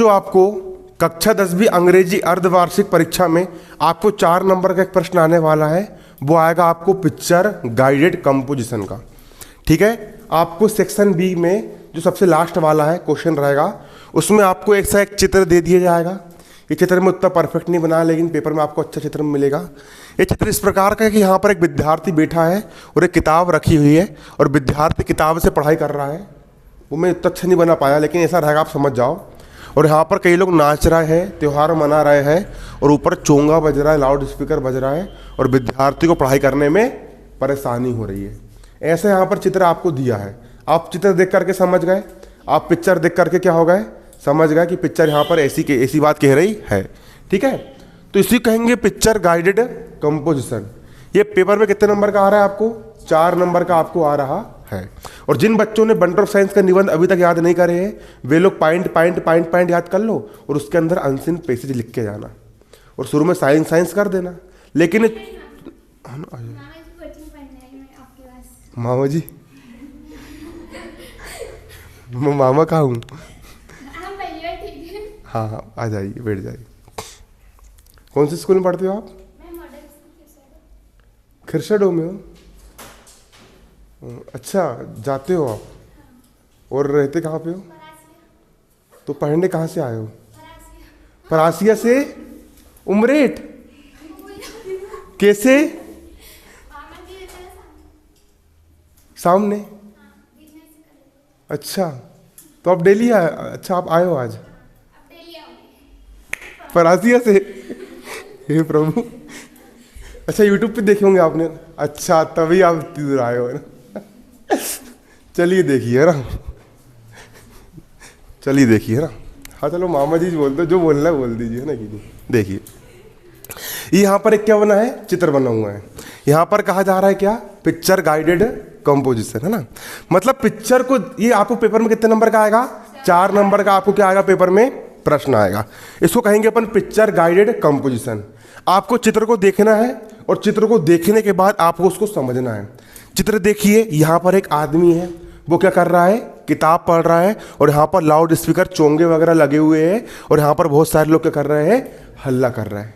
बच्चों आपको कक्षा 10वीं अंग्रेजी अर्धवार्षिक परीक्षा में आपको 4 नंबर का एक प्रश्न आने वाला है। वो आएगा आपको पिक्चर गाइडेड कंपोजिशन का। ठीक है, आपको सेक्शन बी में जो सबसे लास्ट वाला है क्वेश्चन रहेगा, उसमें आपको एक सा एक चित्र दे दिया जाएगा। ये चित्र में उतना परफेक्ट नहीं बना, लेकिन पेपर में आपको अच्छा चित्र मिलेगा। ये चित्र इस प्रकार का है कि यहाँ पर एक विद्यार्थी बैठा है और एक किताब रखी हुई है और विद्यार्थी किताब से पढ़ाई कर रहा है। वो मैं इतना अच्छा नहीं बना पाया, लेकिन ऐसा रहेगा, आप समझ जाओ। और यहाँ पर कई लोग नाच रहे हैं, त्यौहार मना रहे हैं और ऊपर चोंगा बज रहा है, लाउड स्पीकर बज रहा है और विद्यार्थी को पढ़ाई करने में परेशानी हो रही है। ऐसे यहाँ पर चित्र आपको दिया है। आप चित्र देख करके समझ गए, आप पिक्चर देख करके क्या हो गए, समझ गए कि पिक्चर यहाँ पर ऐसी बात कह रही है। ठीक है, तो इसी कहेंगे पिक्चर गाइडेड कंपोजिशन। ये पेपर में कितने नंबर का आ रहा है आपको? 4 नंबर का आपको आ रहा है। और जिन बच्चों ने बंटर ऑफ साइंस का निबंध अभी तक याद नहीं करे हैं, वे लोग पॉइंट याद कर लो और उसके अंदर अनसीन पैसेज लिख के जाना और शुरू में साइंस कर देना। लेकिन मामा जी, मैं मामा कहाँ हूँ? हाँ, आ जाइए, बैठ जाइए। कौन से स्कूल में पढ़ते हो आप? खिरसडो में हो? अच्छा, जाते हो आप? और रहते कहाँ पे हो? तो पढ़ने कहाँ से आए हो? परासिया से? उमरेठ? कैसे? सामने? अच्छा, तो आप डेली आए? अच्छा, आप आए हो आज परासिया से? हे प्रभु, अच्छा यूट्यूब पे देखे होंगे आपने। अच्छा, तभी आप इधर आए हो ना। चलिए देखिए ना, चलिए देखिए ना। हाँ चलो, मामा जी बोल दो, जो बोलना है बोल दीजिए ना। कि देखिए, ये यहाँ पर एक क्या बना है, चित्र बना हुआ है। यहाँ पर कहा जा रहा है क्या? पिक्चर गाइडेड कंपोजिशन, है ना। मतलब पिक्चर को, ये आपको पेपर में कितने नंबर का आएगा? 4 नंबर का आपको क्या आएगा पेपर में? प्रश्न आएगा। इसको कहेंगे अपन पिक्चर गाइडेड कंपोजिशन। आपको चित्र को देखना है और चित्र को देखने के बाद आपको उसको समझना है। चित्र देखिए, यहाँ पर एक आदमी है, वो क्या कर रहा है? किताब पढ़ रहा है और यहाँ पर लाउड स्पीकर चोंगे वगैरह लगे हुए हैं और यहाँ पर बहुत सारे लोग क्या कर रहे हैं? हल्ला कर रहे हैं।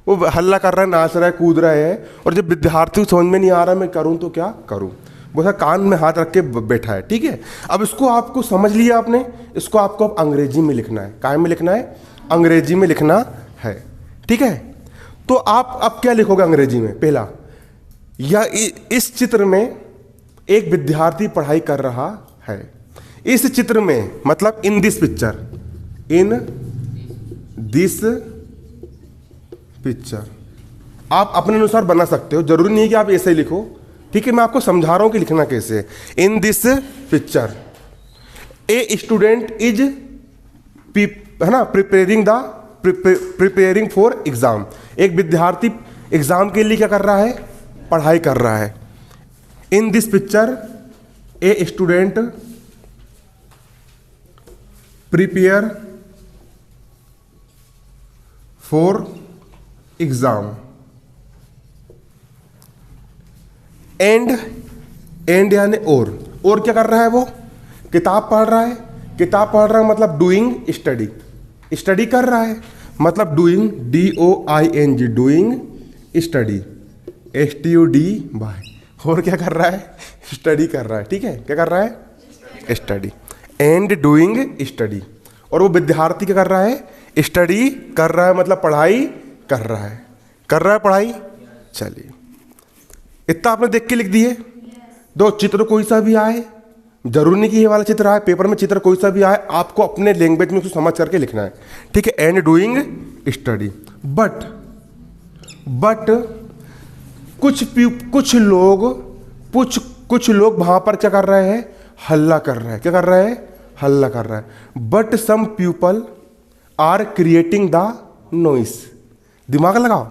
वो हल्ला कर रहा है, नाच रहा है, कूद रहे हैं। और जब विद्यार्थी को समझ में नहीं आ रहा मैं करूँ तो क्या करूँ, वो ऐसा कान में हाथ रख के बैठा है। ठीक है, अब इसको आपको समझ लिया आपने, इसको आपको अब अंग्रेजी में लिखना है। काय में लिखना है? अंग्रेजी में लिखना है। ठीक है, तो आप अब क्या लिखोगे अंग्रेजी में? पहला, या इस चित्र में एक विद्यार्थी पढ़ाई कर रहा है। इस चित्र में मतलब in this picture, in this picture आप अपने अनुसार बना सकते हो, जरूरी नहीं है कि आप ऐसे ही लिखो। ठीक है, मैं आपको समझा रहा हूं कि लिखना कैसे। In this picture a student is, है ना, प्रिपेयरिंग फॉर एग्जाम। एक विद्यार्थी एग्जाम के लिए क्या कर रहा है? पढ़ाई कर रहा है। In this picture a student prepare for exam. And यानी और क्या कर रहा है? वो किताब पढ़ रहा है। किताब पढ़ रहा है मतलब डूइंग स्टडी, स्टडी कर रहा है मतलब doing, DOING, doing study, STUD। और क्या कर रहा है? स्टडी कर रहा है। ठीक है, क्या कर रहा है? Study, and doing study. और वो विद्यार्थी क्या कर रहा है? स्टडी कर रहा है मतलब पढ़ाई कर रहा है, कर रहा है पढ़ाई। चलिए, इतना आपने देख के लिख दिए। दो चित्र कोई सा भी आए, जरूरी नहीं कि ये वाला चित्र आए, पेपर में चित्र कोई सा भी आए, आपको अपने लैंग्वेज में उसको समझ करके लिखना है। ठीक है, एंड डूइंग स्टडी। बट कुछ लोग वहां पर क्या कर रहे हैं? हल्ला कर रहे हैं। क्या कर रहे हैं? हल्ला कर रहा है। But some people are creating the noise. दिमाग लगाओ,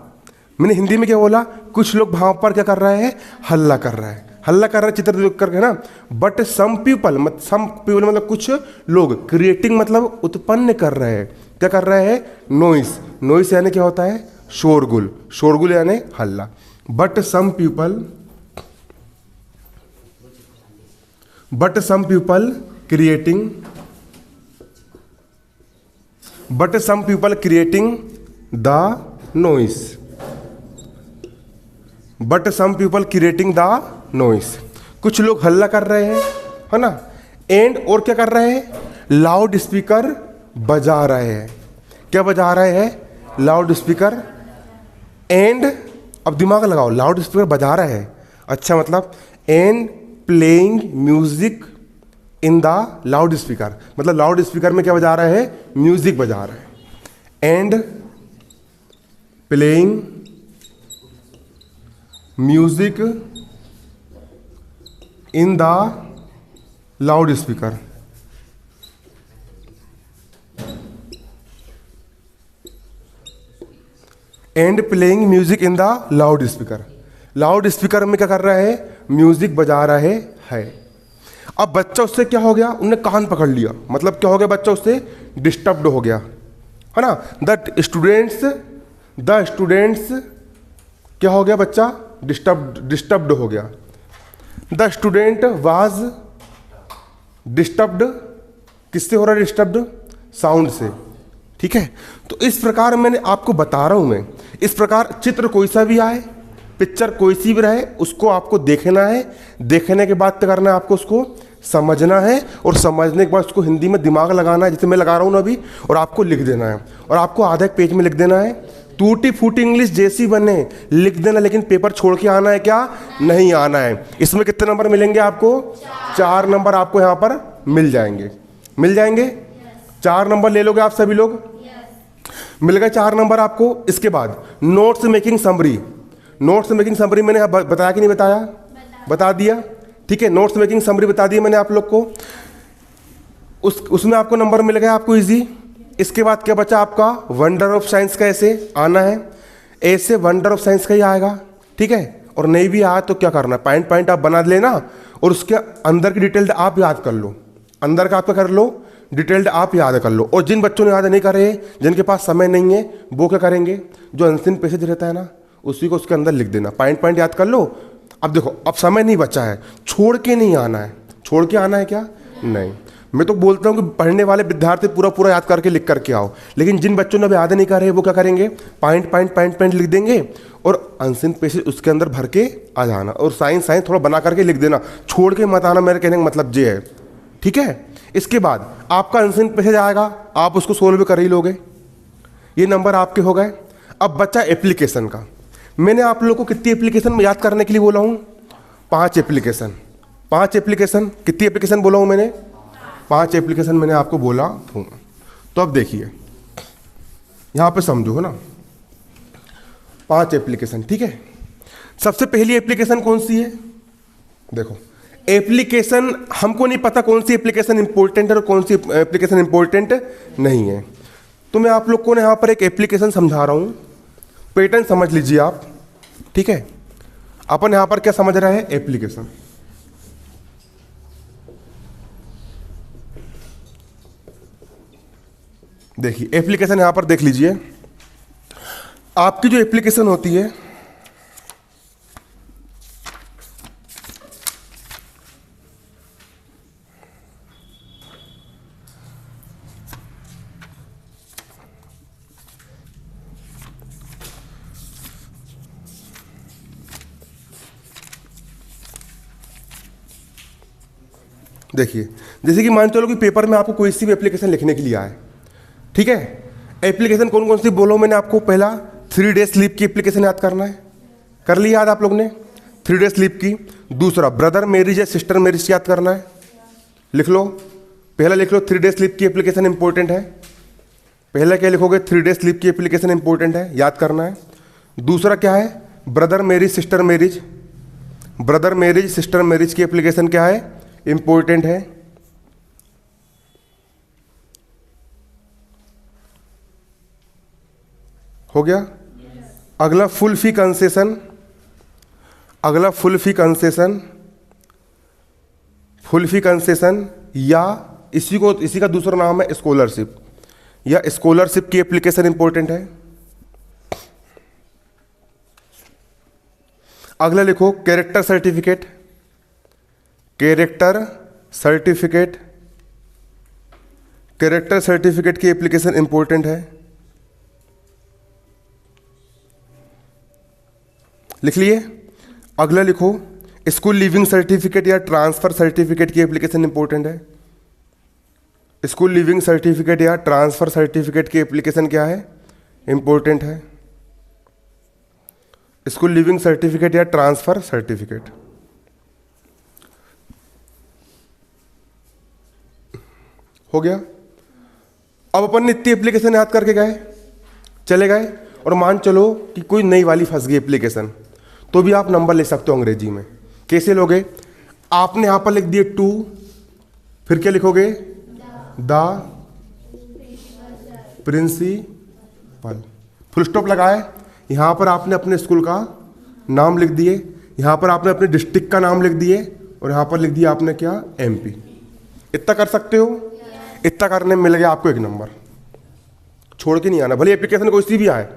मैंने हिंदी में क्या बोला? कुछ लोग वहां पर क्या कर रहे हैं? हल्ला कर रहे हैं। हल्ला कर रहे हैं चित्र देख करके ना। बट सम पीपल मतलब कुछ लोग, क्रिएटिंग मतलब उत्पन्न कर रहे हैं। क्या कर रहे हैं? नॉइस। नॉइस यानी क्या होता है? शोरगुल। शोरगुल यानी हल्ला। But some people creating but some people creating the noise, but some people creating the noise, कुछ लोग हल्ला कर रहे हैं, है ना। एंड और क्या कर रहे हैं, लाउड स्पीकर बजा रहे हैं, क्या बजा रहे हैं, लाउड स्पीकर। एंड अब दिमाग लगाओ, लाउड स्पीकर बजा रहे हैं, अच्छा मतलब and playing music in the loud speaker, मतलब लाउड स्पीकर में क्या बजा रहे हैं, म्यूजिक बजा रहे हैं। And playing music in the loud speaker, and playing music in the loud speaker, loud speaker में क्या कर रहा है, म्यूजिक बजा रहे हैं। अब बच्चा उससे क्या हो गया, उन्हें कान पकड़ लिया, मतलब क्या हो गया, बच्चा उससे डिस्टर्ब्ड हो गया, है ना। द स्टूडेंट्स क्या हो गया, बच्चा डिस्टर्ब्ड हो गया। द स्टूडेंट वाज डिस्टर्ब्ड, किससे हो रहा है डिस्टर्ब्ड, साउंड से, ठीक है। तो इस प्रकार मैंने आपको बता रहा हूं मैं, इस प्रकार चित्र कोई सा भी आए, पिक्चर कोई सी भी रहे, उसको आपको देखना है, देखने के बाद क्या करना है, आपको उसको समझना है, और समझने के बाद उसको हिंदी में दिमाग लगाना है, जैसे मैं लगा रहा हूँ ना अभी, और आपको लिख देना है, और आपको आधा एक पेज में लिख देना है। टूटी फूटी इंग्लिश जैसी बने लिख देना, लेकिन पेपर छोड़ के आना है क्या, नहीं आना है। इसमें कितने नंबर मिलेंगे आपको, 4 नंबर आपको यहाँ पर मिल जाएंगे, मिल जाएंगे 4 नंबर ले लोगे आप सभी लोग, मिल गए 4 नंबर आपको। इसके बाद notes making summary, notes making summary मैंने बताया कि नहीं बताया, बता दिया, ठीक है। नोट्स मेकिंग समरी बता दी मैंने आप लोग को, उसमें आपको नंबर मिल गया आपको इजी। इसके बाद क्या बचा आपका, वंडर ऑफ साइंस का ऐसे आना है, ऐसे वंडर ऑफ साइंस का ही आएगा, ठीक है। और नहीं भी आया तो क्या करना, पॉइंट पॉइंट आप बना लेना, और उसके अंदर की डिटेल्ड आप याद कर लो, अंदर का आपका कर लो, डिटेल्ड आप याद कर लो। और जिन बच्चों ने याद नहीं कर रहे, जिनके पास समय नहीं है, वो क्या करेंगे, जो अनसीन पैसेज रहता है ना, उसी को उसके अंदर लिख देना, पॉइंट पॉइंट याद कर लो। अब देखो, अब समय नहीं बचा है, छोड़ के नहीं आना है, छोड़ के आना है क्या, नहीं। मैं तो बोलता हूँ कि पढ़ने वाले विद्यार्थी पूरा पूरा याद करके लिख करके आओ, लेकिन जिन बच्चों ने अभी याद नहीं कर रहे, वो क्या करेंगे, पॉइंट पॉइंट पॉइंट पॉइंट लिख देंगे, और अनसीन पैसेज उसके अंदर भर के आ जाना, और साइंस थोड़ा बना करके लिख देना, छोड़ के मत आना, मेरे कहने का मतलब ये है, ठीक है। इसके बाद आपका अनसीन पैसेज आएगा, आप उसको सोल्व कर ही लोगे, ये नंबर आपके हो गए। अब बच्चा एप्लीकेशन का, मैंने आप लोग को कितनी एप्लीकेशन याद करने के लिए बोला हूँ, 5 एप्लीकेशन, 5 एप्लीकेशन, कितनी एप्लीकेशन बोला हूँ मैंने, 5 एप्लीकेशन मैंने आपको बोला हूँ। तो अब देखिए यहाँ पे समझो, है ना, 5 एप्लीकेशन, ठीक है। सबसे पहली एप्लीकेशन कौन सी है, देखो एप्लीकेशन, हमको नहीं पता कौन सी एप्लीकेशन इंपॉर्टेंट है और कौन सी एप्लीकेशन इंपॉर्टेंट नहीं है, तो मैं आप लोग को यहाँ पर एक एप्लीकेशन समझा रहा हूँ, पैटर्न समझ लीजिए आप, ठीक है। अपन यहाँ पर क्या समझ रहे हैं, एप्लीकेशन। देखिए एप्लीकेशन यहाँ पर देख लीजिए, आपकी जो एप्लीकेशन होती है, देखिए जैसे कि मान चलो कि पेपर में आपको कोई सी भी एप्लीकेशन लिखने के लिए आए, ठीक है। एप्लीकेशन कौन कौन सी बोलो मैंने आपको, पहला 3 डे स्लीप की एप्लीकेशन याद करना है, कर ली याद आप लोग ने 3 डे स्लीप की। दूसरा ब्रदर मैरिज या सिस्टर मैरिज याद करना है, लिख लो, पहला लिख लो 3 डे स्लीप की एप्लीकेशन इंपॉर्टेंट है, पहला क्या लिखोगे, 3 डे स्लीप की एप्लीकेशन इंपॉर्टेंट है, याद करना है। दूसरा क्या है, brother marriage sister marriage, brother marriage sister marriage की एप्लीकेशन क्या है, इंपॉर्टेंट है। हो गया। अगला फुल फी कंसेशन, अगला फुल फी कंसेशन, फुल फी कंसेशन या इसी का दूसरा नाम है स्कॉलरशिप, या स्कॉलरशिप की एप्लीकेशन इंपॉर्टेंट है। अगला लिखो character certificate, character certificate character certificate की एप्लीकेशन इंपॉर्टेंट है, लिख लिए। अगला लिखो, स्कूल लिविंग सर्टिफिकेट या ट्रांसफर सर्टिफिकेट की एप्लीकेशन इंपॉर्टेंट है। स्कूल लिविंग सर्टिफिकेट या ट्रांसफर सर्टिफिकेट की एप्लीकेशन क्या है, इंपॉर्टेंट है। स्कूल लिविंग सर्टिफिकेट या ट्रांसफर सर्टिफिकेट। हो गया। अब अपन ने इतनी एप्लीकेशन याद करके गए, चले गए, और मान चलो कि कोई नई वाली फंस गई एप्लीकेशन, तो भी आप नंबर ले सकते हो अंग्रेजी में। कैसे लोगे? आपने यहां पर लिख दिए टू, फिर क्या लिखोगे? द प्रिंसिपल, फुल स्टॉप लगाए। यहां पर आपने अपने स्कूल का नाम लिख दिए, यहां पर आपने अपने डिस्ट्रिक्ट का नाम लिख दिए, और यहां पर लिख दिया आपने क्या? एमपी। इतना कर सकते हो? इतना करने में मिल गया आपको एक नंबर, छोड़ के नहीं आना, भले एप्लीकेशन कोई सी भी आए।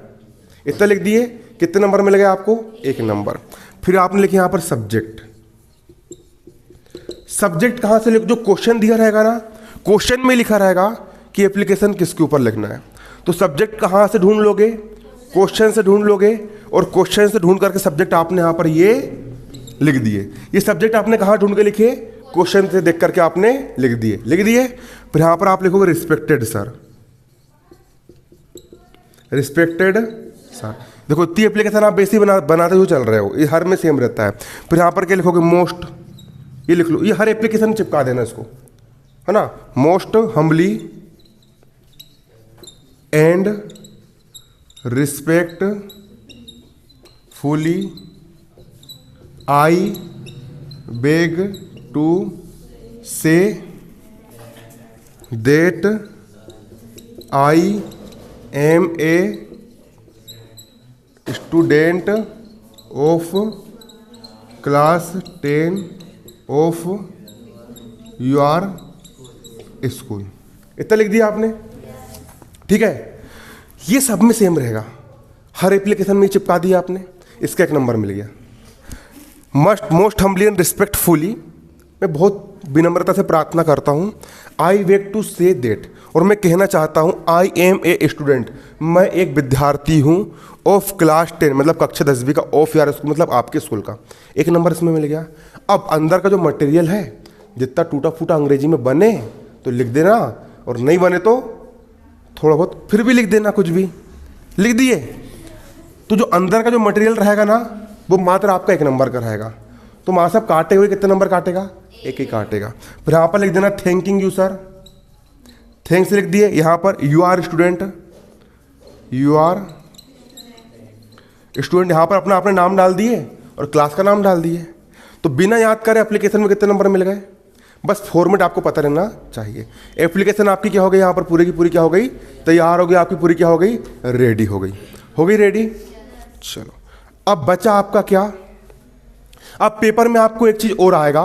इतना लिख दिए, कितने नंबर मिल गए आपको? एक नंबर। फिर आपने लिखे यहां पर सब्जेक्ट। सब्जेक्ट कहां से लिखो? जो क्वेश्चन दिया रहेगा ना, क्वेश्चन में लिखा रहेगा कि एप्लीकेशन किसके ऊपर लिखना है। तो सब्जेक्ट कहां से ढूंढ लोगे? क्वेश्चन से ढूंढ लोगे, और क्वेश्चन से ढूंढ करके सब्जेक्ट आपने यहां पर ये लिख दिए। ये सब्जेक्ट आपने कहां ढूंढ के लिखे? क्वेश्चन से देख करके आपने लिख दिए। लिख दिए, फिर यहां पर आप लिखोगे रिस्पेक्टेड सर, रिस्पेक्टेड सर। देखो इतनी एप्लीकेशन आप बेसिक बनाते हुए चल रहे हो, ये हर में सेम रहता है। फिर यहां पर क्या लिखोगे? मोस्ट, ये लिख लो, ये हर एप्लीकेशन चिपका देना इसको, है ना। Most humbly and respectfully I beg to say that I am a student of class 10 of your school. इतना लिख दिया आपने, ठीक है। ये सब में सेम रहेगा, हर एप्लीकेशन में चिपका दिया आपने, इसका एक नंबर मिल गया। मोस्ट हम्बली एंड रिस्पेक्टफुली, मैं बहुत विनम्रता से प्रार्थना करता हूँ। आई वेक टू से दैट, और मैं कहना चाहता हूँ आई एम ए स्टूडेंट, मैं एक विद्यार्थी हूँ, ऑफ क्लास 10 मतलब कक्षा 10वीं का, ऑफ यार स्कूल मतलब आपके स्कूल का। एक नंबर इसमें मिल गया। अब अंदर का जो मटेरियल है, जितना टूटा फूटा अंग्रेजी में बने तो लिख देना, और नहीं बने तो थोड़ा बहुत फिर भी लिख देना, कुछ भी लिख दिए। तो जो अंदर का जो मटेरियल रहेगा ना, वो मात्र आपका एक नंबर का रहेगा। तो वहाँ सब काटे हुए कितने नंबर काटेगा? एक ही काटेगा। फिर यहाँ पर लिख देना थैंकिंग यू सर, थैंक्स लिख दिए। यहाँ पर you are student, you are student, यहाँ पर अपना आपने नाम डाल दिए और क्लास का नाम डाल दिए। तो बिना याद करे एप्लीकेशन में कितने नंबर मिल गए? बस फॉर्मेट आपको पता रहना चाहिए। एप्लीकेशन आपकी क्या हो गई? यहाँ पर पूरी की पूरी क्या हो गई? तैयार हो गई आपकी, पूरी क्या हो गई? रेडी हो गई। हो गई रेडी? चलो अब बचा आपका क्या? अब पेपर में आपको एक चीज़ और आएगा,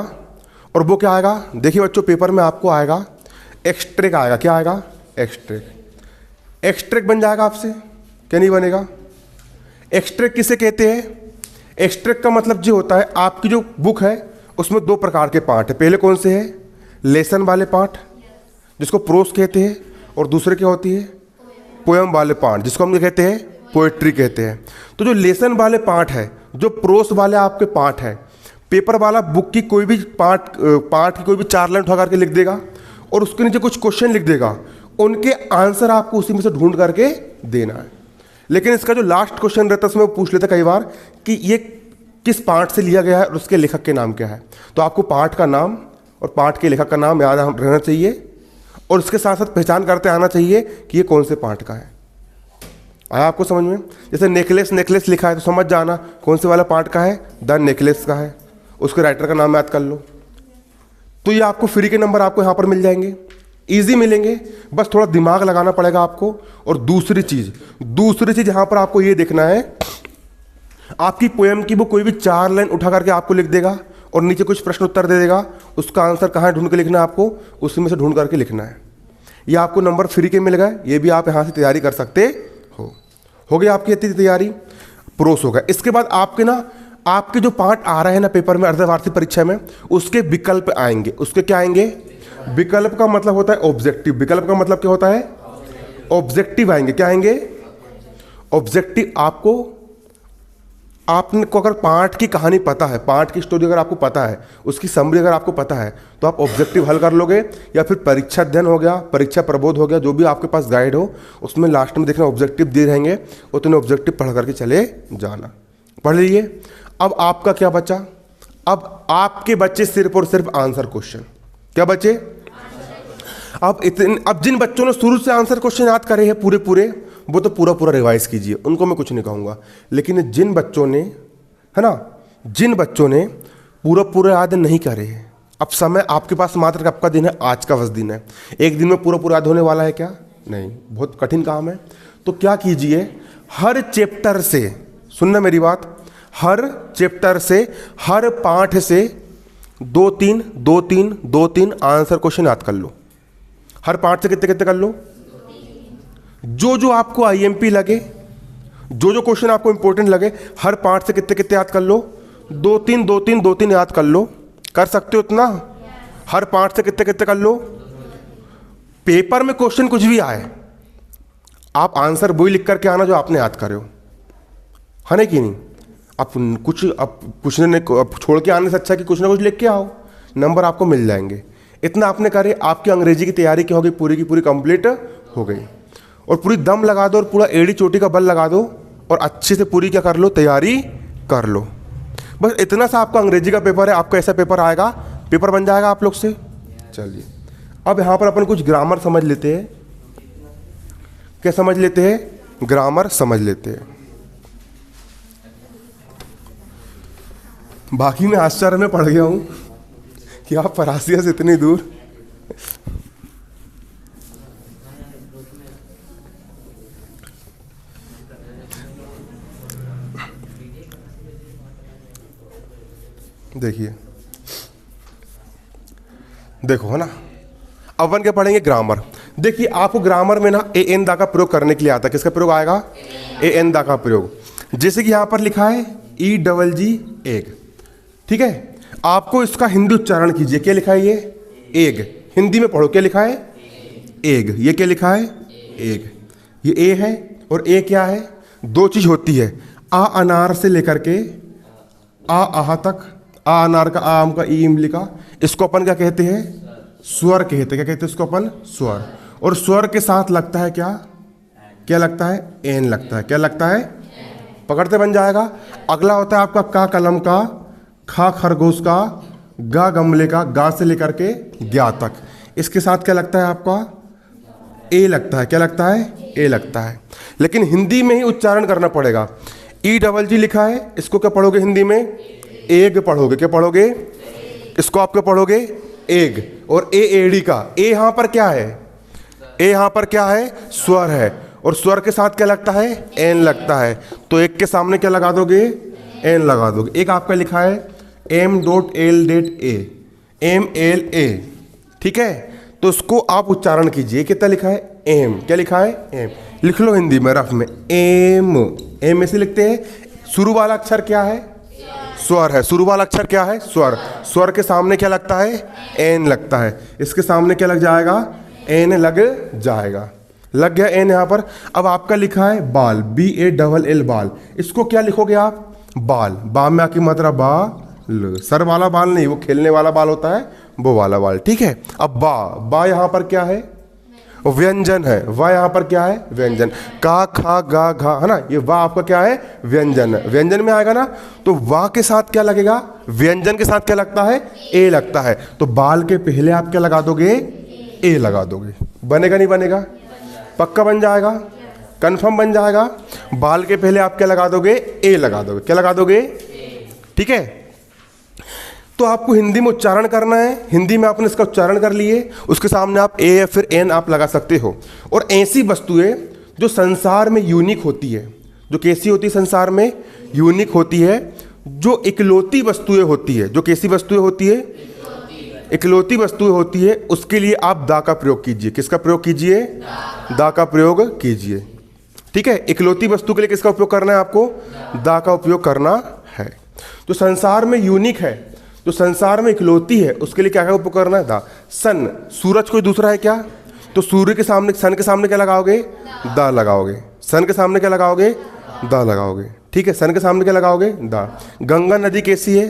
और वो क्या आएगा? देखिए बच्चों, पेपर में आपको आएगा एक्सट्रैक्ट आएगा। क्या आएगा? एक्सट्रैक्ट। एक्सट्रैक्ट बन जाएगा आपसे, क्या नहीं बनेगा? एक्सट्रैक्ट किसे कहते हैं? एक्सट्रैक्ट का मतलब जो होता है, आपकी जो बुक है उसमें दो प्रकार के पार्ट है। पहले कौन से है? लेसन वाले पार्ट, जिसको प्रोस कहते हैं, और दूसरे क्या होती है? पोएम वाले पार्ट, जिसको हम कहते हैं पोएट्री कहते हैं। तो जो लेसन वाले पार्ट है, जो प्रोस वाले आपके पार्ट है, पेपर वाला बुक की कोई भी पार्ट की कोई भी 4 लाइन उठा करके लिख देगा, और उसके नीचे कुछ क्वेश्चन लिख देगा, उनके आंसर आपको उसी में से ढूंढ करके देना है। लेकिन इसका जो लास्ट क्वेश्चन रहता है उसमें वो पूछ लेता कई बार कि ये किस पार्ट से लिया गया है और उसके लेखक के नाम क्या है। तो आपको पार्ट का नाम और पार्ट के लेखक का नाम याद रहना चाहिए, और उसके साथ साथ पहचान करते आना चाहिए कि ये कौन से पार्ट का है। आया आपको समझ में? जैसे नेकलेस, नेकलेस लिखा है तो समझ जाना कौन से वाला पार्ट का है? द नेकलेस का है। उसके राइटर का नाम याद कर लो। तो ये आपको फ्री के नंबर आपको यहाँ पर मिल जाएंगे, इजी मिलेंगे, बस थोड़ा दिमाग लगाना पड़ेगा आपको। और दूसरी चीज़ यहाँ पर आपको ये देखना है, आपकी पोएम की वो कोई भी 4 लाइन उठा करके आपको लिख देगा और नीचे कुछ प्रश्न उत्तर दे देगा, उसका आंसर कहाँ ढूंढ के लिखना है आपको? उसी में से ढूंढ करके लिखना है। ये आपको नंबर फ्री के मिल गए, ये भी आप यहाँ से तैयारी कर सकते हो गई आपकी इतनी तैयारी, प्रोस होगा। इसके बाद आपके ना, आपके जो पार्ट आ रहे हैं ना पेपर में, अर्धवार्षिक परीक्षा में, उसके विकल्प आएंगे। उसके क्या आएंगे? विकल्प का मतलब होता है ऑब्जेक्टिव। विकल्प का मतलब क्या होता है? ऑब्जेक्टिव आएंगे। क्या आएंगे? ऑब्जेक्टिव। आपने को अगर पाठ की कहानी पता है, पाठ की स्टोरी अगर आपको पता है, उसकी समरी अगर आपको पता है, तो आप ऑब्जेक्टिव हल कर लोगे। या फिर परीक्षा अध्ययन हो गया, परीक्षा प्रबोध हो गया, जो भी आपके पास गाइड हो, उसमें लास्ट में देखना ऑब्जेक्टिव दिए रहेंगे, उतने ऑब्जेक्टिव पढ़ करके चले जाना। पढ़ लीजिए। अब आपका क्या बचा? अब आपके बच्चे सिर्फ और सिर्फ आंसर क्वेश्चन। क्या बचे? अब जिन बच्चों ने शुरू से आंसर क्वेश्चन याद करे हैं पूरे पूरे, वो तो पूरा पूरा रिवाइज कीजिए, उनको मैं कुछ नहीं कहूँगा। लेकिन जिन बच्चों ने, है ना, जिन बच्चों ने पूरा पूरा याद नहीं करे हैं, अब समय आपके पास मात्र कब का दिन है? आज का बस दिन है। एक दिन में पूरा पूरा याद होने वाला है क्या? नहीं, बहुत कठिन काम है। तो क्या कीजिए, हर चैप्टर से, सुनना मेरी बात, हर चैप्टर से, हर पाठ से 2-3 आंसर क्वेश्चन याद कर लो। हर पाठ से कितने कितने कर लो? जो जो आपको आईएमपी लगे, जो जो क्वेश्चन आपको इंपॉर्टेंट लगे, हर पार्ट से कितने कितने याद कर लो? 2-3 याद कर लो। कर सकते हो इतना? हर पार्ट से कितने कितने कर लो। पेपर में क्वेश्चन कुछ भी आए, आप आंसर वही लिख करके आना जो आपने याद करे हो, है ना कि नहीं? अब कुछ ने छोड़ के आने से अच्छा कि कुछ ना कुछ लिख के आओ, नंबर आपको मिल जाएंगे। इतना आपने करे, आपकी अंग्रेजी की तैयारी क्या होगी? पूरी की पूरी कंप्लीट हो गई। और पूरी दम लगा दो और पूरा एड़ी चोटी का बल लगा दो और अच्छे से पूरी क्या कर लो? तैयारी कर लो। बस इतना सा आपका अंग्रेजी का पेपर है। आपका ऐसा पेपर आएगा, पेपर बन जाएगा आप लोग से। चलिए, अब यहाँ पर अपन कुछ ग्रामर समझ लेते हैं। क्या समझ लेते हैं? ग्रामर समझ लेते हैं। बाकी मैं आश्चर्य में पड़ गया हूँ कि आप परासिया से इतनी दूर। देखिए, देखो, है ना, अब अपन क्या पढ़ेंगे? ग्रामर। देखिए, आपको ग्रामर में ना ए एन दा का प्रयोग करने के लिए आता है। किसका प्रयोग आएगा? ए एन दा का प्रयोग। जैसे कि यहां पर लिखा है EGG, एग। ठीक है, आपको इसका हिंदी उच्चारण कीजिए। क्या लिखा है? ये एग। हिंदी में पढ़ो। क्या लिखा है? एग। ये क्या लिखा है? एग। ये ए है और ए क्या है? दो चीज होती है, आ अनार से लेकर के आ आहा तक। आ अनार का, आम का, ई इमली का, इसको अपन क्या कहते हैं? स्वर कहते हैं। क्या कहते हैं इसको अपन? स्वर। और स्वर के साथ लगता है क्या? क्या लगता है? एन लगता है। क्या लगता है? पकड़ते बन जाएगा। अगला होता है आपका का कलम का, खा खरगोश का, गा गमले का, गा से लेकर के ग्या तक। इसके साथ क्या लगता है आपका? ए लगता है। क्या लगता है? ए लगता है। लेकिन हिंदी में ही उच्चारण करना पड़ेगा। EGG लिखा है, इसको क्या पढ़ोगे हिंदी में? एग पढ़ोगे। क्या पढ़ोगे? इसको आप क्या पढ़ोगे? एग। और ए एड़ी का, ए यहां पर क्या है? ए यहां पर क्या है? स्वर है। और स्वर के साथ क्या लगता है? एन लगता है। तो एक के सामने क्या लगा दोगे? एन लगा दोगे। एक आपका लिखा है M.L.A, MLA। ठीक है, तो उसको आप उच्चारण कीजिए। कितना लिखा है? एम। क्या लिखा है? एम। लिख लो हिंदी में रफ में, एम। एम ऐसे लिखते हैं। शुरू वाला अक्षर क्या है? स्वर है। शुरू वाला अक्षर क्या है? स्वर। स्वर के सामने क्या लगता है? एन लगता है। इसके सामने क्या लग जाएगा? एन लग जाएगा। लग गया एन यहाँ पर। अब आपका लिखा है बाल, BALL, बाल। इसको क्या लिखोगे आप? बाल। बा में आकी मात्रा बाल, सर वाला बाल नहीं, वो खेलने वाला बाल होता है, वो वाला बाल। ठीक है। अब बा यहाँ पर क्या है? व्यंजन है। वाह यहाँ पर क्या है? व्यंजन। का खा गा घा, है ना, ये वाह आपका क्या है? व्यंजन। व्यंजन में आएगा ना, तो वाह के साथ क्या लगेगा? व्यंजन के साथ क्या लगता है? ए लगता है। तो बाल के पहले आप क्या लगा दोगे? ए लगा दोगे। बनेगा नहीं बनेगा? पक्का बन जाएगा, कंफर्म बन जाएगा। बाल के पहले आप क्या लगा दोगे? ए लगा दोगे। क्या लगा दोगे? ठीक है। तो आपको हिंदी में उच्चारण करना है। हिंदी में आपने इसका उच्चारण कर लिए, उसके सामने आप ए या फिर एन आप लगा सकते हो। और ऐसी वस्तुएं जो संसार में यूनिक होती है, जो कैसी होती है? संसार में यूनिक होती है, जो इकलौती वस्तुएं होती है। जो कैसी वस्तुएं होती है? इकलौती वस्तुएं होती है। उसके लिए आप दा का प्रयोग कीजिए। किसका प्रयोग कीजिए? दा का प्रयोग कीजिए। ठीक है। इकलौती वस्तु के लिए किसका उपयोग करना है आपको? दा का उपयोग करना है। जो संसार में यूनिक है, जो संसार में इकलौती है उसके लिए क्या क्या उपयोग करना था? सन। सूरज कोई दूसरा है क्या? तो सूर्य के सामने, सन के सामने क्या लगाओगे? दा लगाओगे। सन के सामने क्या लगाओगे? दा लगाओगे। ठीक है, सन के सामने क्या लगाओगे? दा। गंगा नदी कैसी है?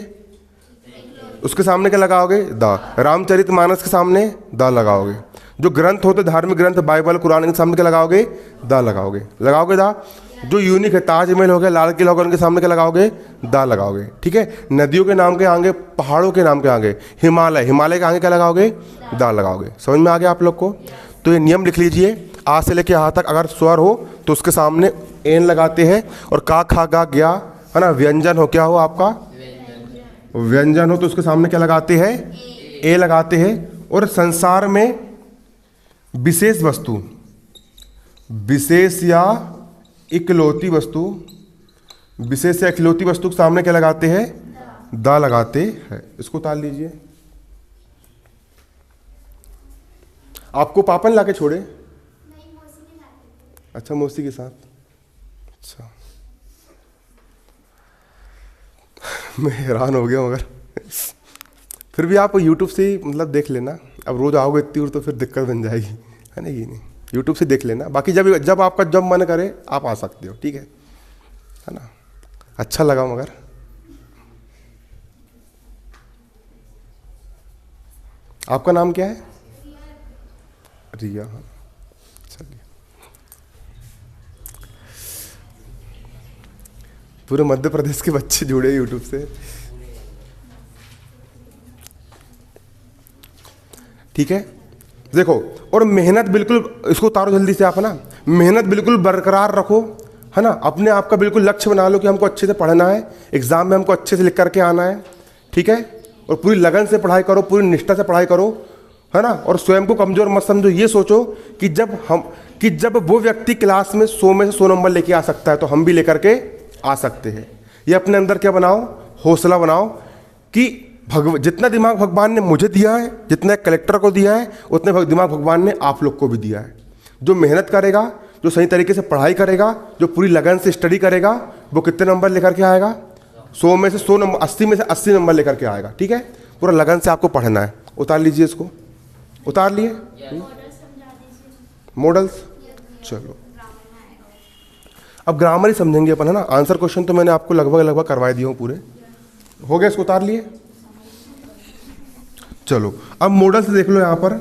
उसके सामने क्या लगाओगे? दा। रामचरितमानस के सामने दा लगाओगे। जो ग्रंथ होते, धार्मिक ग्रंथ, बाइबल, कुरान, के सामने क्या लगाओगे? दा लगाओगे। लगाओगे दा। जो यूनिक है, ताजमहल हो गया, लाल किला हो गया, उनके सामने क्या लगाओगे? दा लगाओगे। ठीक है, नदियों के नाम के आगे, पहाड़ों के नाम के आगे, हिमालय, हिमालय के आगे क्या लगाओगे? दा लगाओगे। समझ में आ गया आप लोग को? तो ये नियम लिख लीजिए, आ से लेके यहाँ तक अगर स्वर हो तो उसके सामने एन लगाते हैं, और का खा गा गया है ना, व्यंजन हो, क्या हो आपका? व्यंजन हो तो उसके सामने क्या लगाते हैं? ए लगाते हैं। और संसार में विशेष वस्तु, विशेष या इकलौती वस्तु, विशेष या इकलौती वस्तु के सामने क्या लगाते हैं? दा लगाते हैं। इसको उतार लीजिए। आपको पापन लाके छोड़े? नहीं, मौसी के साथ। अच्छा, मौसी के साथ। अच्छा, मैं हैरान हो गया, मगर फिर भी आप यूट्यूब से ही मतलब देख लेना। अब रोज आओगे इतनी दूर तो फिर दिक्कत बन जाएगी, है ना? ये नहीं, यूट्यूब से देख लेना। बाकी जब आपका जब मन करे आप आ सकते हो, ठीक है ना? अच्छा लगा। मगर आपका नाम क्या है? रिया। हाँ, चलिए। पूरे मध्य प्रदेश के बच्चे जुड़े यूट्यूब से, ठीक है। देखो, और मेहनत बिल्कुल, इसको उतारो जल्दी से आप, है ना? मेहनत बिल्कुल बरकरार रखो, है ना? अपने आप का बिल्कुल लक्ष्य बना लो कि हमको अच्छे से पढ़ना है, एग्जाम में हमको अच्छे से लिख करके आना है, ठीक है। और पूरी लगन से पढ़ाई करो, पूरी निष्ठा से पढ़ाई करो, है ना? और स्वयं को कमजोर मत समझो। ये सोचो कि जब वो व्यक्ति क्लास में 100 में से 100 नंबर लेके आ सकता है तो हम भी लेकर के आ सकते हैं। ये अपने अंदर क्या बनाओ? हौसला बनाओ कि जितना दिमाग भगवान ने मुझे दिया है, जितना कलेक्टर को दिया है, उतने दिमाग भगवान ने आप लोग को भी दिया है। जो मेहनत करेगा, जो सही तरीके से पढ़ाई करेगा, जो पूरी लगन से स्टडी करेगा, वो कितने नंबर लेकर के आएगा? 100 में से 100 नंबर, 80 में से 80 नंबर लेकर के आएगा, ठीक है। पूरा लगन से आपको पढ़ना है। उतार लीजिए इसको। उतार लिए मॉडल्स। चलो, अब ग्रामर ही समझेंगे अपन, है ना? आंसर क्वेश्चन तो मैंने आपको लगभग करवाए दिए हूँ पूरे। हो गया, इसको उतार लिए। चलो, अब मॉडल्स देख लो यहाँ पर।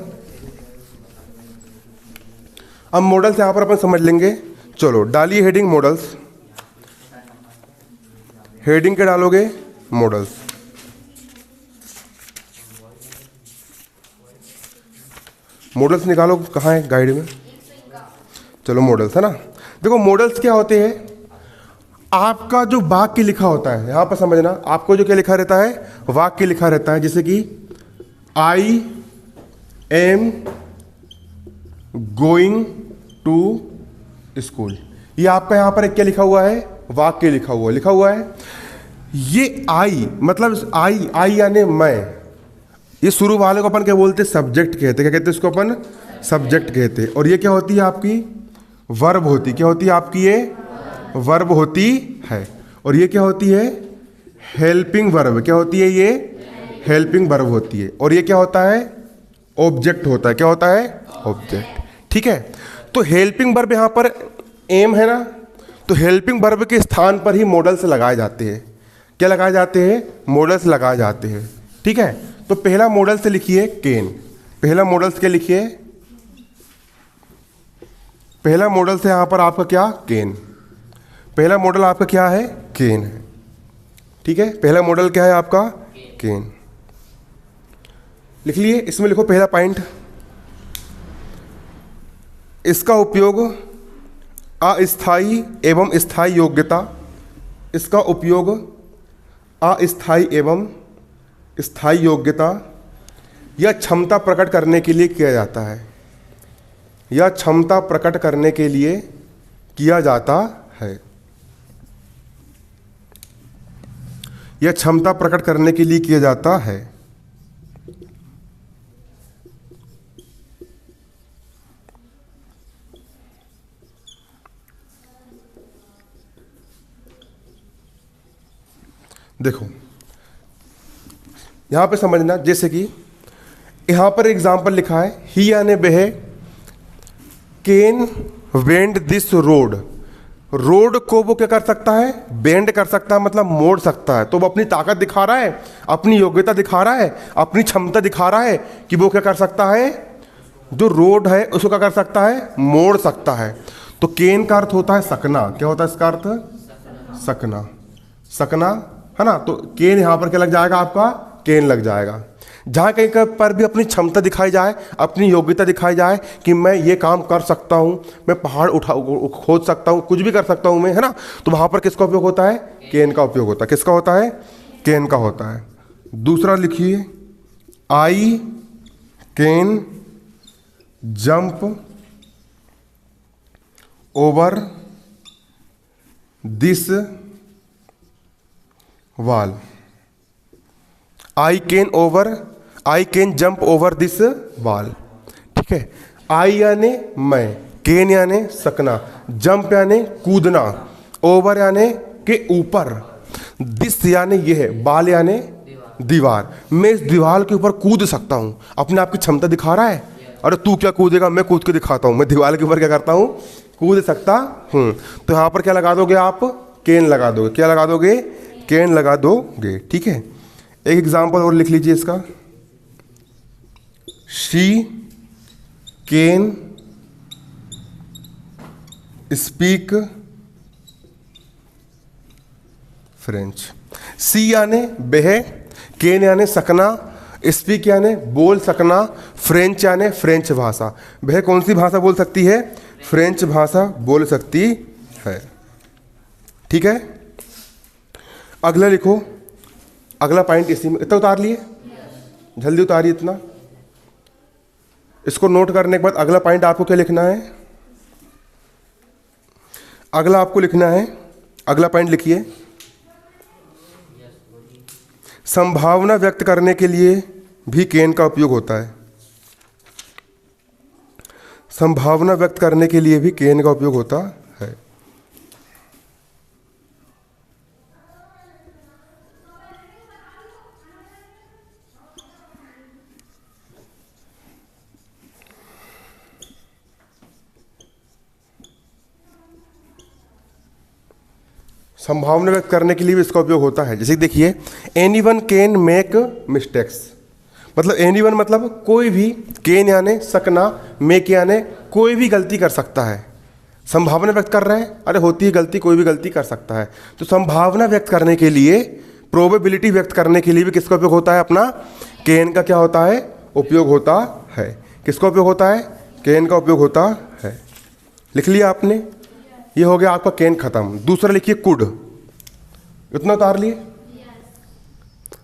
अब मॉडल्स यहाँ पर अपन समझ लेंगे। चलो, डालिए हेडिंग मॉडल्स। हेडिंग के डालोगे? मॉडल्स। मॉडल्स निकालो, कहाँ है गाइड में? चलो, मॉडल्स, है ना? देखो, मॉडल्स क्या होते हैं? आपका जो वाक्य लिखा होता है, यहां पर समझना, आपको जो क्या लिखा रहता है? वाक्य लिखा रहता है। जैसे कि I am going to school, ये आपका यहां पर एक क्या लिखा हुआ है? वाक्य लिखा हुआ है। ये आई मतलब आई यानी मैं, ये शुरू वाले को अपन क्या बोलते? सब्जेक्ट कहते। क्या कहते हैं इसको अपन? सब्जेक्ट कहते। और ये क्या होती है आपकी? वर्ब होती। क्या होती है आपकी? ये वर्ब होती है। और ये क्या होती है? Helping verb. क्या होती है? ये हेल्पिंग वर्ब होती है। और ये क्या होता है? ऑब्जेक्ट होता है। क्या होता है? ऑब्जेक्ट, ठीक है। तो हेल्पिंग वर्ब यहाँ पर एम है ना, तो हेल्पिंग वर्ब के स्थान पर ही मॉडल्स लगाए जाते हैं। क्या लगाए जाते हैं? मॉडल्स लगाए जाते हैं, ठीक है। तो पहला मॉडल से लिखिए केन। पहला मॉडल से क्या लिखिए? पहला मॉडल से यहां पर आपका क्या? केन। पहला मॉडल आपका क्या है? केन है, ठीक है। पहला मॉडल क्या है आपका? केन। लिख लिए। इसमें लिखो पहला पॉइंट, इसका उपयोग अस्थायी एवं स्थायी योग्यता, इसका उपयोग अस्थायी एवं स्थायी योग्यता या क्षमता प्रकट करने के लिए किया जाता है, या क्षमता प्रकट करने के लिए किया जाता है, या क्षमता प्रकट करने के लिए किया जाता है। देखो, यहाँ पे समझना, जैसे कि यहाँ पर एग्जाम्पल लिखा है, ही यानी वह can wend this road. Road को वो क्या कर सकता है, बेंड कर सकता है, मतलब मोड़ सकता है। तो वो अपनी ताकत दिखा रहा है, अपनी योग्यता दिखा रहा है, अपनी क्षमता दिखा रहा है कि वो क्या कर सकता है, जो रोड है उसको क्या कर सकता है, मोड़ सकता है। तो केन का अर्थ होता है सकना। क्या होता है इसका अर्थ, सकना, सकना है ना। तो केन यहाँ पर क्या लग जाएगा आपका, केन लग जाएगा। जहाँ कहीं पर भी अपनी क्षमता दिखाई जाए, अपनी योग्यता दिखाई जाए कि मैं ये काम कर सकता हूँ, मैं पहाड़ खोद सकता हूँ, कुछ भी कर सकता हूँ मैं, है ना, तो वहाँ पर किसका उपयोग होता है, केन का उपयोग होता है। किसका होता है, केन का होता है। दूसरा लिखिए, I can jump over this wall. I can jump over this wall. ठीक है, आई यानी मैं, कैन यानी सकना, जंप यानी कूदना, ओवर यानी के ऊपर, दिस यानी यह है, बाल यानी दीवार। मैं इस दीवार के ऊपर कूद सकता हूं। अपने आप की क्षमता दिखा रहा है। अरे तू क्या कूदेगा, मैं कूद के दिखाता हूं, मैं दीवार के ऊपर क्या करता हूं, कूद सकता हूं। तो यहां पर क्या लगा दोगे आप, कैन लगा दोगे। क्या लगा दोगे, कैन लगा दोगे। ठीक है, एक एग्जांपल और लिख लीजिए इसका, शी कैन स्पीक फ्रेंच। सी यानी वह, कैन यानी सकना, स्पीक यानी बोल सकना, फ्रेंच यानी फ्रेंच भाषा। वह कौन सी भाषा बोल सकती है, फ्रेंच भाषा बोल सकती है। ठीक है, अगला लिखो, अगला पॉइंट इसी में। इतना उतार लिए, जल्दी उतारिए इतना। इसको नोट करने के बाद अगला पॉइंट आपको क्या लिखना है, अगला आपको लिखना है, अगला पॉइंट लिखिए, संभावना व्यक्त करने के लिए भी कैन का उपयोग होता है। संभावना व्यक्त करने के लिए भी कैन का उपयोग होता है। संभावना व्यक्त करने के लिए भी इसका उपयोग होता है। जैसे देखिए, एनीवन कैन मेक मिस्टेक्स, मतलब एनीवन मतलब कोई भी, कैन यानी सकना, मेक यानी कोई भी गलती कर सकता है। संभावना व्यक्त कर रहे हैं, अरे होती है गलती, कोई भी गलती कर सकता है। तो संभावना व्यक्त करने के लिए, प्रोबेबिलिटी व्यक्त करने के लिए भी किसका उपयोग होता है, अपना कैन का क्या होता है, उपयोग होता है। किसका उपयोग होता है, कैन का उपयोग होता है। लिख लिया आपने, ये हो गया आपका कैन खत्म। दूसरा लिखिए कुड। इतना उतार लिए।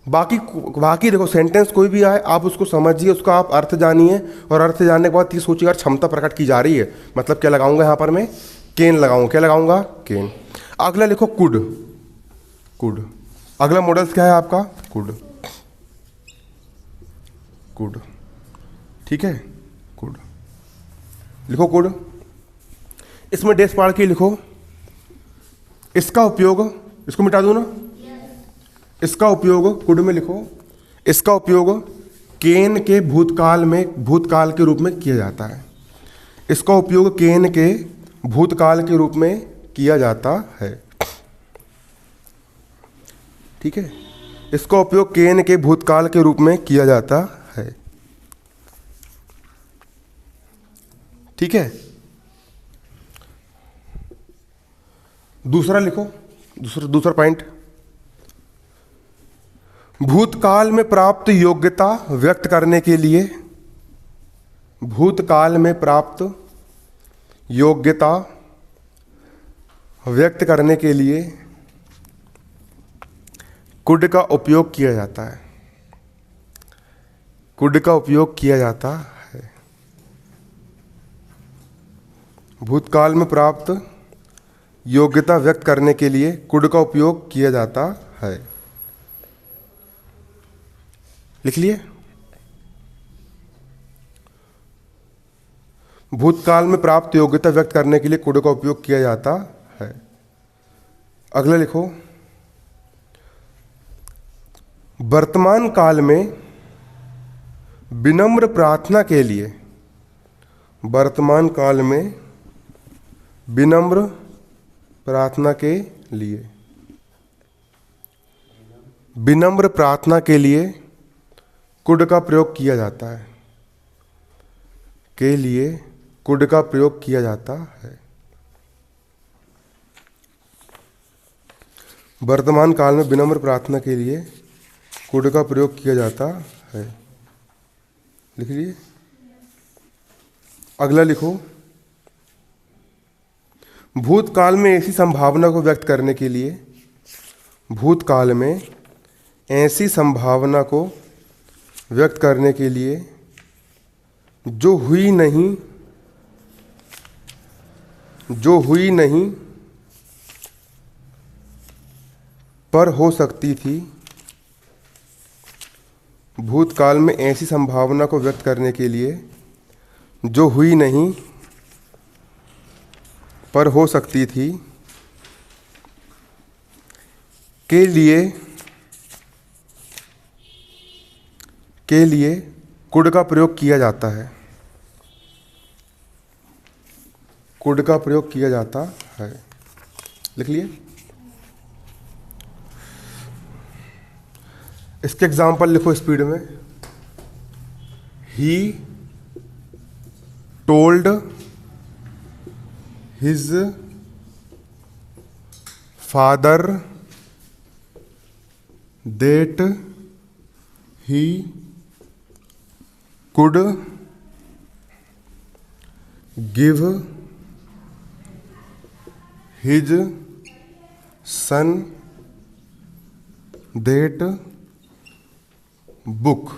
बाकी देखो, सेंटेंस कोई भी आए आप उसको समझिए, उसका आप अर्थ जानिए, और अर्थ जानने के बाद ये सोचिए यार क्षमता प्रकट की जा रही है, मतलब क्या लगाऊंगा यहाँ पर मैं, कैन लगाऊंगा। क्या लगाऊंगा, कैन। अगला लिखो कुड। कुड अगला मॉडल्स क्या है आपका, कुड। कुड ठीक है, कुड लिखो, कुड। इसमें डैश पाड़ के लिखो, इसका उपयोग, इसको मिटा दूं ना, इसका उपयोग कुड में लिखो, इसका उपयोग कैन के भूतकाल में, भूतकाल के रूप में किया जाता है। इसका उपयोग कैन के भूतकाल के रूप में किया जाता है। ठीक है, इसका उपयोग कैन के भूतकाल के रूप में किया जाता है। ठीक है, दूसरा लिखो, दूसरा पॉइंट, भूतकाल में प्राप्त योग्यता व्यक्त करने के लिए, भूतकाल में प्राप्त योग्यता व्यक्त करने के लिए कुड का उपयोग किया जाता है। कुड का उपयोग किया जाता है। भूतकाल में प्राप्त योग्यता व्यक्त करने के लिए कुड का उपयोग किया जाता है। लिख लिए, भूतकाल में प्राप्त योग्यता व्यक्त करने के लिए कुड का उपयोग किया जाता है। अगला लिखो, वर्तमान काल में विनम्र प्रार्थना के लिए, वर्तमान काल में विनम्र प्रार्थना के लिए, विनम्र प्रार्थना के लिए कुड का प्रयोग किया जाता है, के लिए कुड का प्रयोग किया जाता है। वर्तमान काल में विनम्र प्रार्थना के लिए कुड का प्रयोग किया जाता है। लिख लीजिए। अगला लिखो। भूतकाल में ऐसी संभावना को व्यक्त करने के लिए, भूतकाल में ऐसी संभावना को व्यक्त करने के लिए जो हुई नहीं, जो हुई नहीं पर हो सकती थी, भूतकाल में ऐसी संभावना को व्यक्त करने के लिए जो हुई नहीं पर हो सकती थी के लिए कुड का प्रयोग किया जाता है, कुड का प्रयोग किया जाता है। लिख लिए। इसके एग्जाम्पल लिखो स्पीड में। He told his father that he could give his son that book.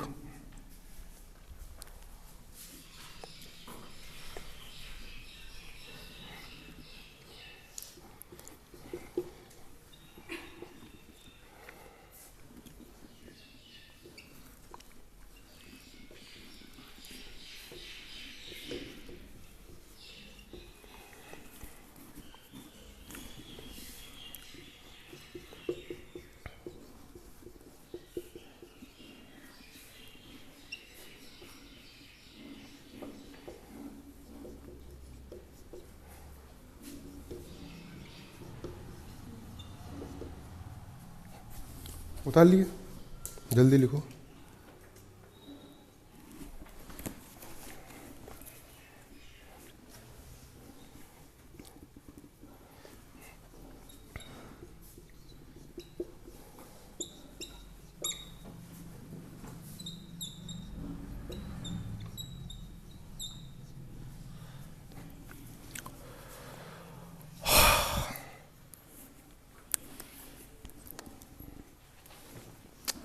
उतार लिए। जल्दी लिखो।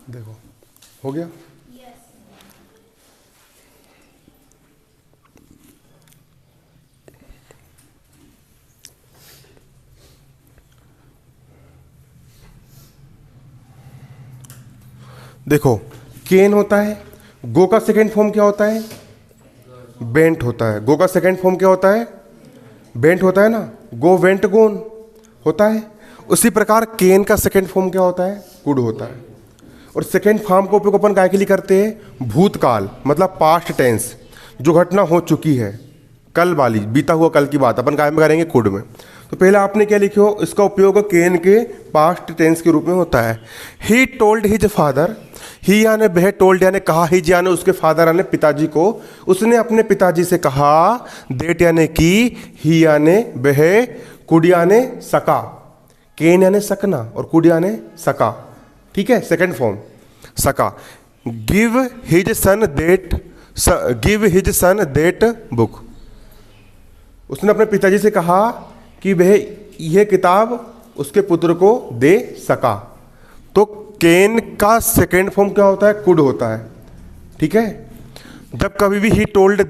देखो हो गया। देखो केन होता है, गो का सेकेंड फॉर्म क्या होता है? बेंट होता है। गो का सेकेंड फॉर्म क्या होता है? बेंट होता है ना। गो वेंट गोन होता है। उसी प्रकार केन का सेकेंड फॉर्म क्या होता है? कुड होता है। और सेकेंड फॉर्म का उपयोग अपन काय के लिए करते हैं? भूतकाल मतलब पास्ट टेंस, जो घटना हो चुकी है, कल वाली, बीता हुआ कल की बात अपन काय में करेंगे? कुड में। तो पहले आपने क्या लिखे हो? इसका उपयोग केन के पास्ट टेंस के रूप में होता है। ही टोल्ड हिज फादर, ही यानी वह, टोल्ड यानी कहा, हिज यानी उसके फादर यानी पिताजी को, उसने अपने पिताजी से कहा, दैट यानी कि, ही यानी वह, कुड यानी सका, केन यानी सकना और कुड यानी सका। ठीक है, सेकंड फॉर्म सका। Give his son that book, उसने अपने पिताजी से कहा कि वह यह किताब उसके पुत्र को दे सका। तो केन का सेकेंड फॉर्म क्या होता है? कुड होता है। ठीक है। जब कभी भी ही टोल्ड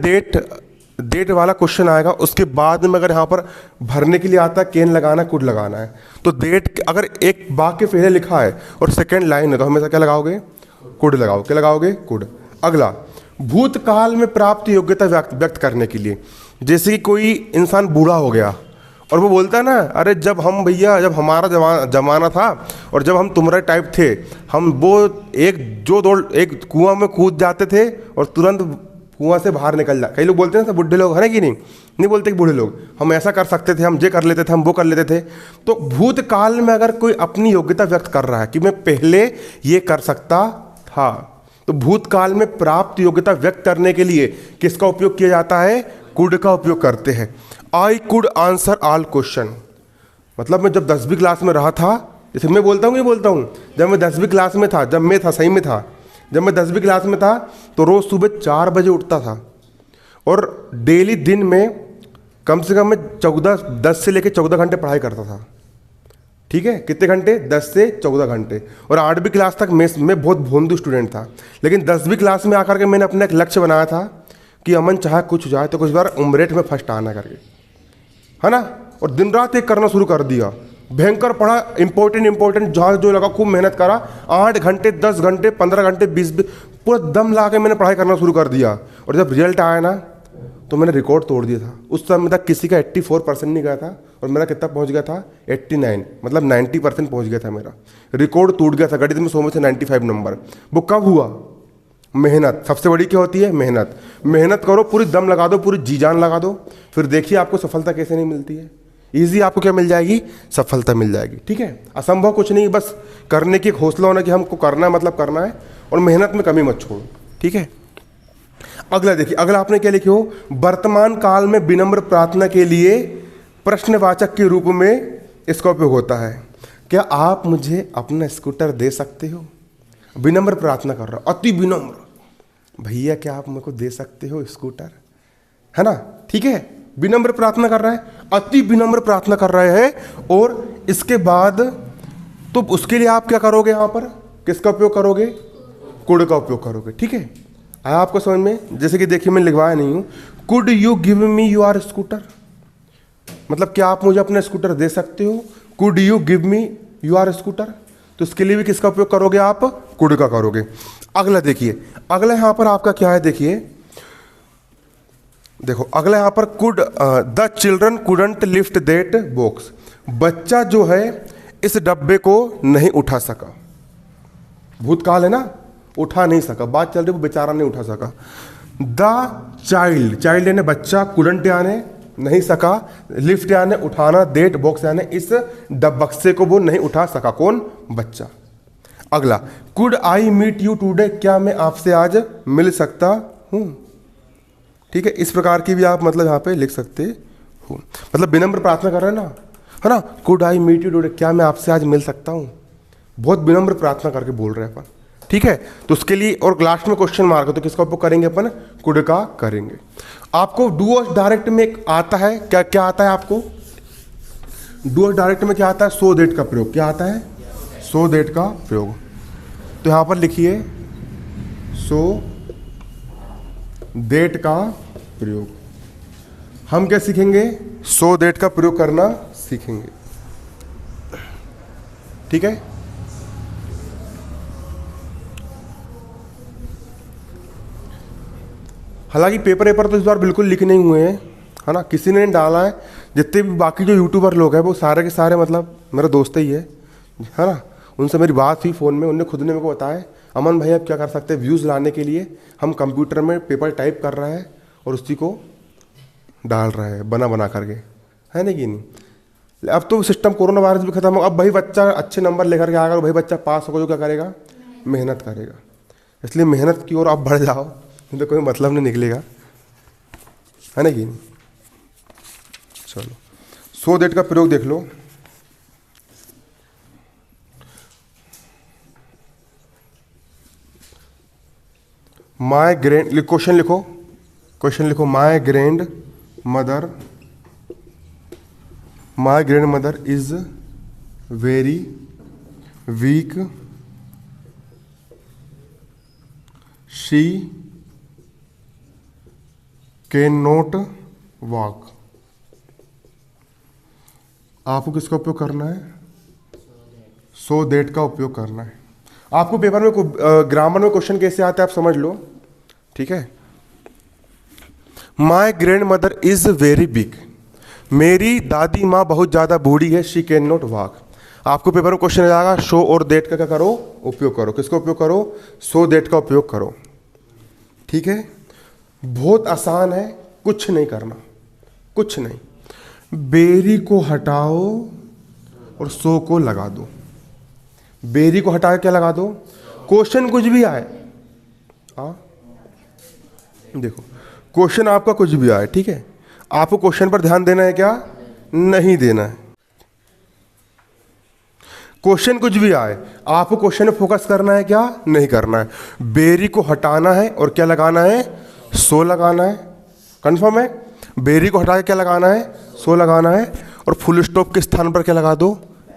डेट वाला क्वेश्चन आएगा, उसके बाद में अगर यहाँ पर भरने के लिए आता है केन लगाना, कुड लगाना है, तो डेट अगर एक वाक्य पहले लिखा है और सेकेंड लाइन है तो हमेशा क्या लगाओगे? कुड लगाओ। क्या लगाओगे? कुड। अगला, भूतकाल में प्राप्त योग्यता व्यक्त करने के लिए, जैसे कि कोई इंसान बूढ़ा हो गया और वो बोलता है ना, अरे जब हम भैया, जब हमारा जमाना था और जब हम तुम्हारे टाइप थे, हम वो एक कुआं में कूद जाते थे और तुरंत कुआं से बाहर निकल जा। कई लोग बोलते हैं ना, बुढ़े लोग, है ना कि नहीं बोलते कि बूढ़े लोग, हम ऐसा कर सकते थे, हम ये कर लेते थे, हम वो कर लेते थे। तो भूतकाल में अगर कोई अपनी योग्यता व्यक्त कर रहा है कि मैं पहले ये कर सकता था, तो भूतकाल में प्राप्त योग्यता व्यक्त करने के लिए किसका उपयोग किया जाता है? कुड का उपयोग करते हैं। I could answer all question, मतलब मैं जब 10वीं क्लास में रहा था, जैसे मैं बोलता हूँ, जब मैं 10वीं क्लास में था, जब मैं 10वीं क्लास में था तो रोज़ सुबह 4 बजे उठता था और डेली दिन में कम से कम मैं 10 से लेकर 14 घंटे पढ़ाई करता था। ठीक है, कितने घंटे? 10 से 14 घंटे। और 8वीं क्लास तक मैं बहुत भोंदू स्टूडेंट था, लेकिन 10वीं क्लास में आकर के मैंने अपना एक लक्ष्य बनाया था कि अमन चाहे कुछ हो जाए तो कुछ बार उम्रेट में फर्स्ट आना करके, है ना। और दिन रात एक करना शुरू कर दिया, भयंकर पढ़ा, इंपॉर्टेंट जहाँ जो लगा खूब मेहनत करा, 8 घंटे 10 घंटे 15 घंटे 20 पूरा दम ला के मैंने पढ़ाई करना शुरू कर दिया। और जब रिजल्ट आया ना तो मैंने रिकॉर्ड तोड़ दिया था। उस समय तक किसी का 84% नहीं गया था और मेरा कितना पहुंच गया था? 89, मतलब 90% पहुंच गया था। मेरा रिकॉर्ड टूट गया था। गणित में 100 में से 95 नंबर। वो कब हुआ? मेहनत सबसे बड़ी क्या होती है? मेहनत करो, पूरी दम लगा दो, पूरी जी जान लगा दो, फिर देखिए आपको सफलता कैसे नहीं मिलती है। ईजी आपको क्या मिल जाएगी? सफलता मिल जाएगी। ठीक है, असंभव कुछ नहीं, बस करने की एक हौसला होना कि हमको करना है, मतलब करना है, और मेहनत में कमी मत छोड़ो। ठीक है, अगला देखिए, अगला आपने क्या लिखे हो? वर्तमान काल में विनम्र प्रार्थना के लिए प्रश्नवाचक के रूप में इसका उपयोग होता है। क्या आप मुझे अपना स्कूटर दे सकते हो? विनम्र प्रार्थना कर रहा, अति विनम्र, भैया क्या आप मेरे को दे सकते हो स्कूटर, है ना। ठीक है, विनम्र प्रार्थना कर रहा है, अति विनम्र प्रार्थना कर रहे हैं। और इसके बाद तो उसके लिए आप क्या करोगे? यहाँ पर किसका उपयोग करोगे? कुड का उपयोग करोगे। ठीक है, आया आपको समझ में? जैसे कि देखिए, मैं लिखवाया नहीं हूं, could you give me your scooter, मतलब क्या आप मुझे अपना स्कूटर दे सकते हो? Could you give me your scooter, तो इसके लिए भी किसका उपयोग करोगे? आप कुड का करोगे। अगला देखिए, अगला यहां पर आपका क्या है? देखिए, देखो अगला यहां पर could, the children couldn't lift that box, बच्चा जो है इस डब्बे को नहीं उठा सका। भूतकाल है ना, उठा नहीं सका, बात चल रही, वो बेचारा नहीं उठा सका। द चाइल्ड यानी बच्चा, कुडंट यानी नहीं सका, लिफ्ट यानी उठाना, दैट बॉक्स यानी इस बक्से को वो नहीं उठा सका। कौन? बच्चा। अगला, could I meet you today, क्या मैं आपसे आज मिल सकता हूं? ठीक है, इस प्रकार की भी आप मतलब यहाँ पे लिख सकते हो, मतलब विनम्र प्रार्थना कर रहे हैं ना, है ना। Could I meet you today, क्या मैं आपसे आज मिल सकता हूँ? बहुत विनम्र प्रार्थना करके बोल रहे हैं अपन। ठीक है, तो उसके लिए और लास्ट में क्वेश्चन मार्क है, तो किसका उपयोग करेंगे अपन? कुड का करेंगे। आपको डू डायरेक्ट में एक आता है, क्या क्या आता है आपको? डू डायरेक्ट में क्या आता है? सो दैट का प्रयोग। क्या आता है? सो दैट का प्रयोग। तो यहां पर लिखिए सो दैट का प्रयोग। हम क्या सीखेंगे? सो दैट का प्रयोग करना सीखेंगे। ठीक है, हालांकि पेपर तो इस बार बिल्कुल लिखे नहीं हुए हैं, है ना, किसी ने नहीं डाला है। जितने भी बाकी जो यूट्यूबर लोग हैं वो सारे के सारे मतलब मेरा दोस्त ही है ना। उनसे मेरी बात हुई फ़ोन में, उनने खुद ने मेरे को बताया, अमन भाई अब क्या कर सकते हैं, व्यूज़ लाने के लिए हम कंप्यूटर में पेपर टाइप कर रहे हैं और उसी को डाल रहे हैं बना करके, है ना कि नहीं। अब तो सिस्टम कोरोना वायरस भी खत्म हो, अब भाई बच्चा अच्छे नंबर लेकर के आएगा, भाई बच्चा पास होगा, जो क्या करेगा? मेहनत करेगा। इसलिए मेहनत की ओर आप बढ़ जाओ, तो कोई मतलब नहीं निकलेगा, है ना कि नहीं। चलो, सो दैट का प्रयोग देख लो। माय ग्रैंड, क्वेश्चन लिखो, my grand mother is very weak, she can not walk. आपको किसका उपयोग करना है? सो दैट का उपयोग करना है। आपको पेपर में ग्रामर में क्वेश्चन कैसे आते हैं आप समझ लो। ठीक है, my grand mother is very big, मेरी दादी माँ बहुत ज़्यादा बूढ़ी है, शी कैन नॉट वॉक। आपको पेपर में क्वेश्चन आ जाएगा, शो और देट का क्या करो, उपयोग करो। किसका उपयोग करो, सो देट का उपयोग करो। ठीक है, बहुत आसान है, कुछ नहीं करना, कुछ नहीं। बेरी को हटाओ और सो को लगा दो। बेरी को हटा के क्या लगा दो, क्वेश्चन कुछ भी आए, हाँ देखो क्वेश्चन आपका कुछ भी आए, ठीक है, आपको क्वेश्चन पर ध्यान देना है क्या, नहीं देना है। क्वेश्चन कुछ भी आए, आपको क्वेश्चन में फोकस करना है क्या, नहीं करना है। बेरी को हटाना है और क्या लगाना है, सो लगाना है। कंफर्म है, बेरी को हटा के क्या लगाना है, सो लगाना है। और फुल स्टॉप के स्थान पर क्या लगा दो,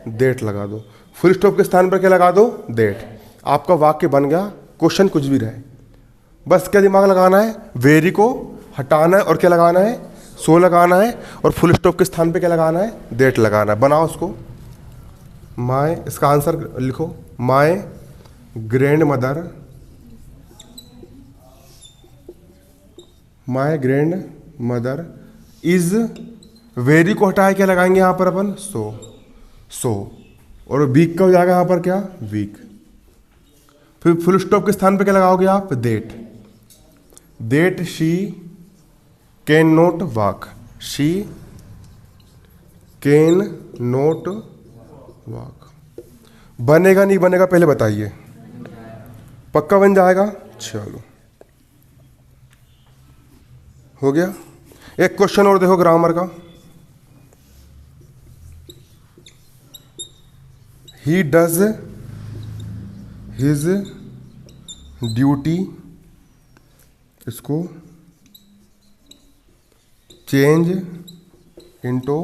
देट लगा दो। फुल स्टॉप के स्थान पर क्या लगा दो, देट। आपका वाक्य बन गया, क्वेश्चन कुछ भी रहे, बस क्या दिमाग लगाना है, बेरी को हटाना है और क्या लगाना है, सो लगाना है। और फुल स्टॉप के स्थान पे क्या लगाना है, देट लगाना है। बनाओ उसको। माय, इसका आंसर लिखो, my grand mother, my grand mother is, very को हटाए क्या लगाएंगे यहाँ पर अपन, सो, सो। और वीक का हो जाएगा यहाँ पर क्या, वीक। फिर फुल स्टॉप के स्थान पे क्या लगाओगे आप, that. That she can not walk, she can not walk. बनेगा नहीं बनेगा पहले बताइए, पक्का बन जाएगा। चलो हो गया। एक क्वेश्चन और देखो ग्रामर का। ही डज हिज ड्यूटी, इसको चेंज इनटू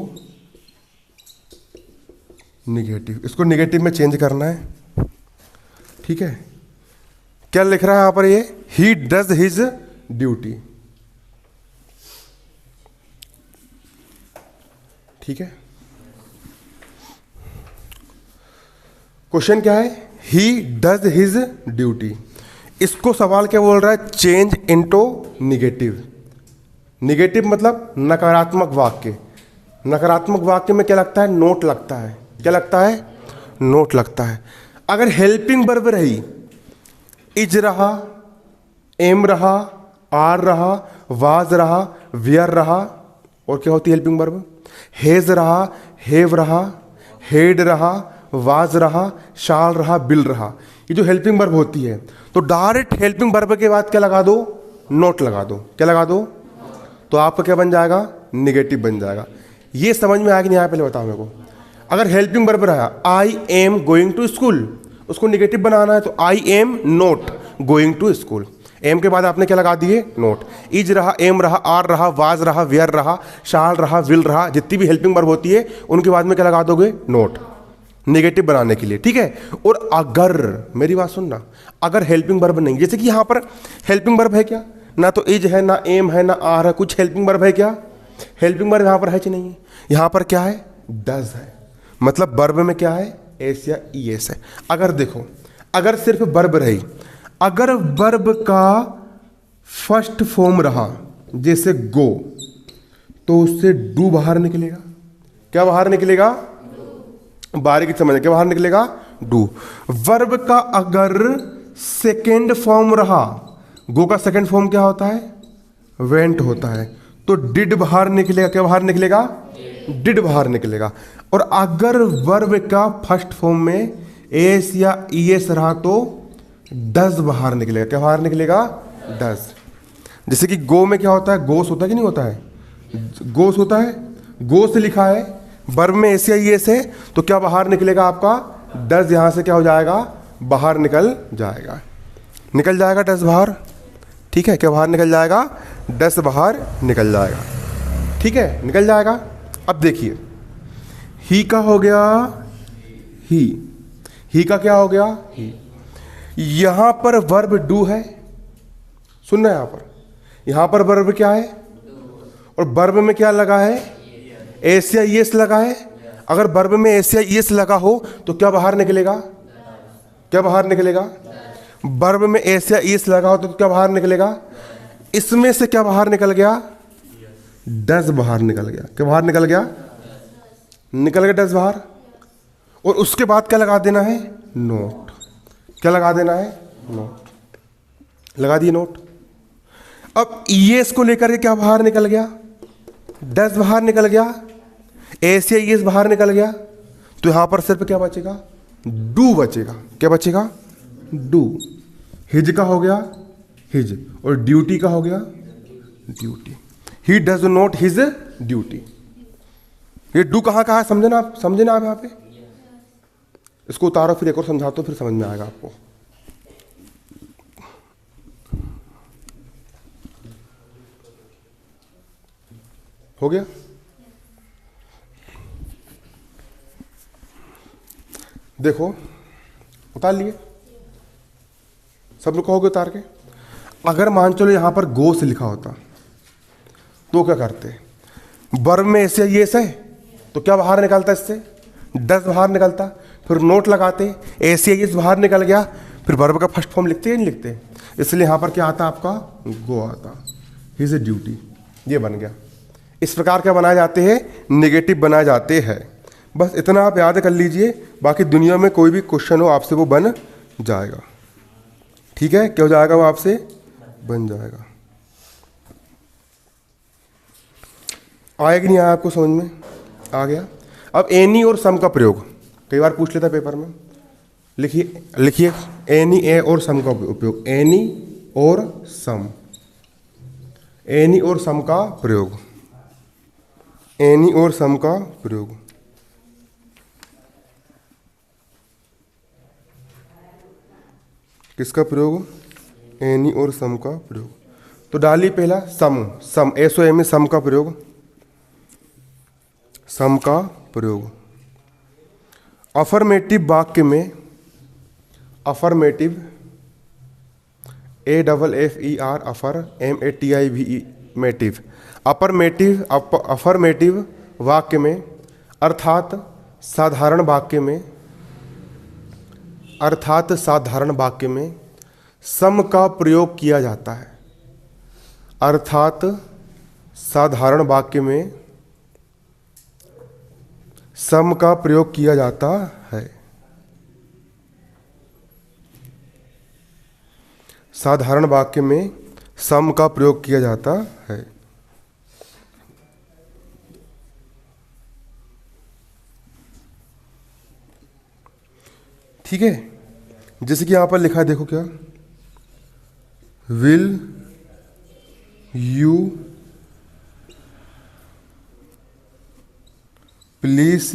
निगेटिव, इसको निगेटिव में चेंज करना है। ठीक है, क्या लिख रहा है यहां पर, ये ही डज हिज ड्यूटी। ठीक है, क्वेश्चन क्या है, ही डज हिज ड्यूटी। इसको सवाल क्या बोल रहा है, चेंज इनटू निगेटिव। निगेटिव मतलब नकारात्मक वाक्य। नकारात्मक वाक्य में क्या लगता है, नोट लगता है। क्या लगता है, नोट लगता है। अगर हेल्पिंग वर्ब रही, इज रहा, एम रहा, आर रहा, वाज रहा, वियर रहा, और क्या होती है हेल्पिंग वर्ब, हेज रहा, हेव रहा, हेड रहा, वाज रहा, शाल रहा, बिल रहा, ये जो हेल्पिंग वर्ब होती है, तो डायरेक्ट हेल्पिंग वर्ब के बाद क्या लगा दो, नोट लगा दो। क्या लगा दो, तो आपका क्या बन जाएगा, निगेटिव बन जाएगा। ये समझ में आया कि नहीं आया, पहले बताओ मेरे को। अगर हेल्पिंग वर्ब रहा, I am going to school, उसको निगेटिव बनाना है तो I am not going to school. Am के बाद आपने क्या लगा दिए, नोट। इज रहा, एम रहा, आर रहा, वाज रहा, वेयर रहा, शाल रहा, विल रहा, जितनी भी हेल्पिंग वर्ब होती है उनके बाद में क्या लगा दोगे, नोट, निगेटिव बनाने के लिए। ठीक है, और अगर, मेरी बात सुनना, अगर हेल्पिंग वर्ब नहीं, जैसे कि यहां पर हेल्पिंग वर्ब है क्या, ना तो इज है, ना एम है, ना आर है, कुछ हेल्पिंग वर्ब है क्या, हेल्पिंग वर्ब यहां पर है कि नहीं है, यहां पर क्या है, डज है। मतलब वर्ब में क्या है, एस या ई एस है। अगर देखो, अगर सिर्फ वर्ब रही, अगर वर्ब का फर्स्ट फॉर्म रहा, जैसे गो, तो उससे डू बाहर निकलेगा। क्या बाहर निकलेगा, बारीकी समझ, क्या बाहर निकलेगा, डू। वर्ब का अगर सेकेंड फॉर्म रहा, गो का सेकेंड फॉर्म क्या होता है, वेंट होता है, तो डिड बाहर निकलेगा। क्या बाहर निकलेगा, डिड बाहर निकलेगा। और अगर वर्ब का फर्स्ट फॉर्म में एस या ई एस रहा तो डज बाहर निकलेगा। क्या बाहर निकलेगा, डज। जैसे कि गो में क्या होता है, गोस होता है कि नहीं होता है, गोस होता है, गो से लिखा है, वर्ब में एस या ई एस है, तो क्या बाहर निकलेगा आपका, डज। यहां से क्या हो जाएगा, बाहर निकल जाएगा, निकल जाएगा डज बाहर। ठीक है, क्या बाहर निकल जाएगा, डज बाहर निकल जाएगा। ठीक है, निकल जाएगा। अब देखिए, ही का हो गया, ही का क्या हो गया, ही। यहां पर वर्ब डू है, सुनना है, यहां पर वर्ब क्या है, और वर्ब में क्या लगा है, एस या ई एस लगा है। अगर वर्ब में एस या ई एस लगा हो तो क्या बाहर निकलेगा, क्या बाहर निकलेगा, वर्ब में एस या ई एस लगा हो तो क्या बाहर निकलेगा, इसमें से क्या बाहर निकल गया, 10 बाहर निकल गया। क्या बाहर निकल गया? निकल गया 10 बाहर। और उसके बाद क्या लगा देना है? नोट। क्या लगा देना है? नोट। लगा दिए नोट। अब ईएस को लेकर के क्या बाहर निकल गया? 10 बाहर निकल गया। ए से ईएस बाहर निकल गया, तो यहां पर सिर्फ क्या बचेगा? डू बचेगा। क्या बचेगा? डू। हिज का हो गया हिज, और ड्यूटी का हो गया duty. He does not his duty. ये डू कहाँ है समझे ना आप? समझे ना आप? यहाँ पे इसको उतारो, फिर एक और समझाता हूं, फिर समझ में आएगा आपको। हो गया? देखो, उतार लिए सब लोग, कहोगे उतार के। अगर मान चलो यहां पर गो से लिखा होता तो क्या करते? वर्ब में ऐसे ये है तो क्या बाहर निकलता? इससे 10 बाहर निकलता। फिर नोट लगाते, ऐसे ये बाहर निकल गया, फिर वर्ब का फर्स्ट फॉर्म लिखते या नहीं लिखते? इसलिए यहां पर क्या आता? आपका गो आता। His a duty. ये बन गया। इस प्रकार क्या बनाए जाते हैं? नेगेटिव बनाए जाते हैं। बस इतना आप याद कर लीजिए, बाकी दुनिया में कोई भी क्वेश्चन हो आपसे वो बन जाएगा। ठीक है? क्या हो जाएगा? वो आपसे बन जाएगा। आया कि नहीं आया आपको समझ में? आ गया। अब एनी और सम का प्रयोग कई बार पूछ लेता पेपर में। लिखिए लिखिए, एनी ए और सम का उपयोग। एनी और सम, एनी और सम का प्रयोग, एनी और सम का प्रयोग। किसका प्रयोग? एनी और सम का प्रयोग। तो डालिए पहला सम। सम, एसो एम, सम का प्रयोग। सम का प्रयोग अफर्मेटिव वाक्य में, affirmative, A double F E R, अफर, M A T I V E, मेटिव। अफर्मेटिव, अफर्मेटिव वाक्य में, अर्थात साधारण वाक्य में, अर्थात साधारण वाक्य में सम का प्रयोग किया जाता है। अर्थात साधारण वाक्य में सम का प्रयोग किया जाता है। साधारण वाक्य में सम का प्रयोग किया जाता है। ठीक है? जैसे कि यहां पर लिखा है, देखो क्या, will you please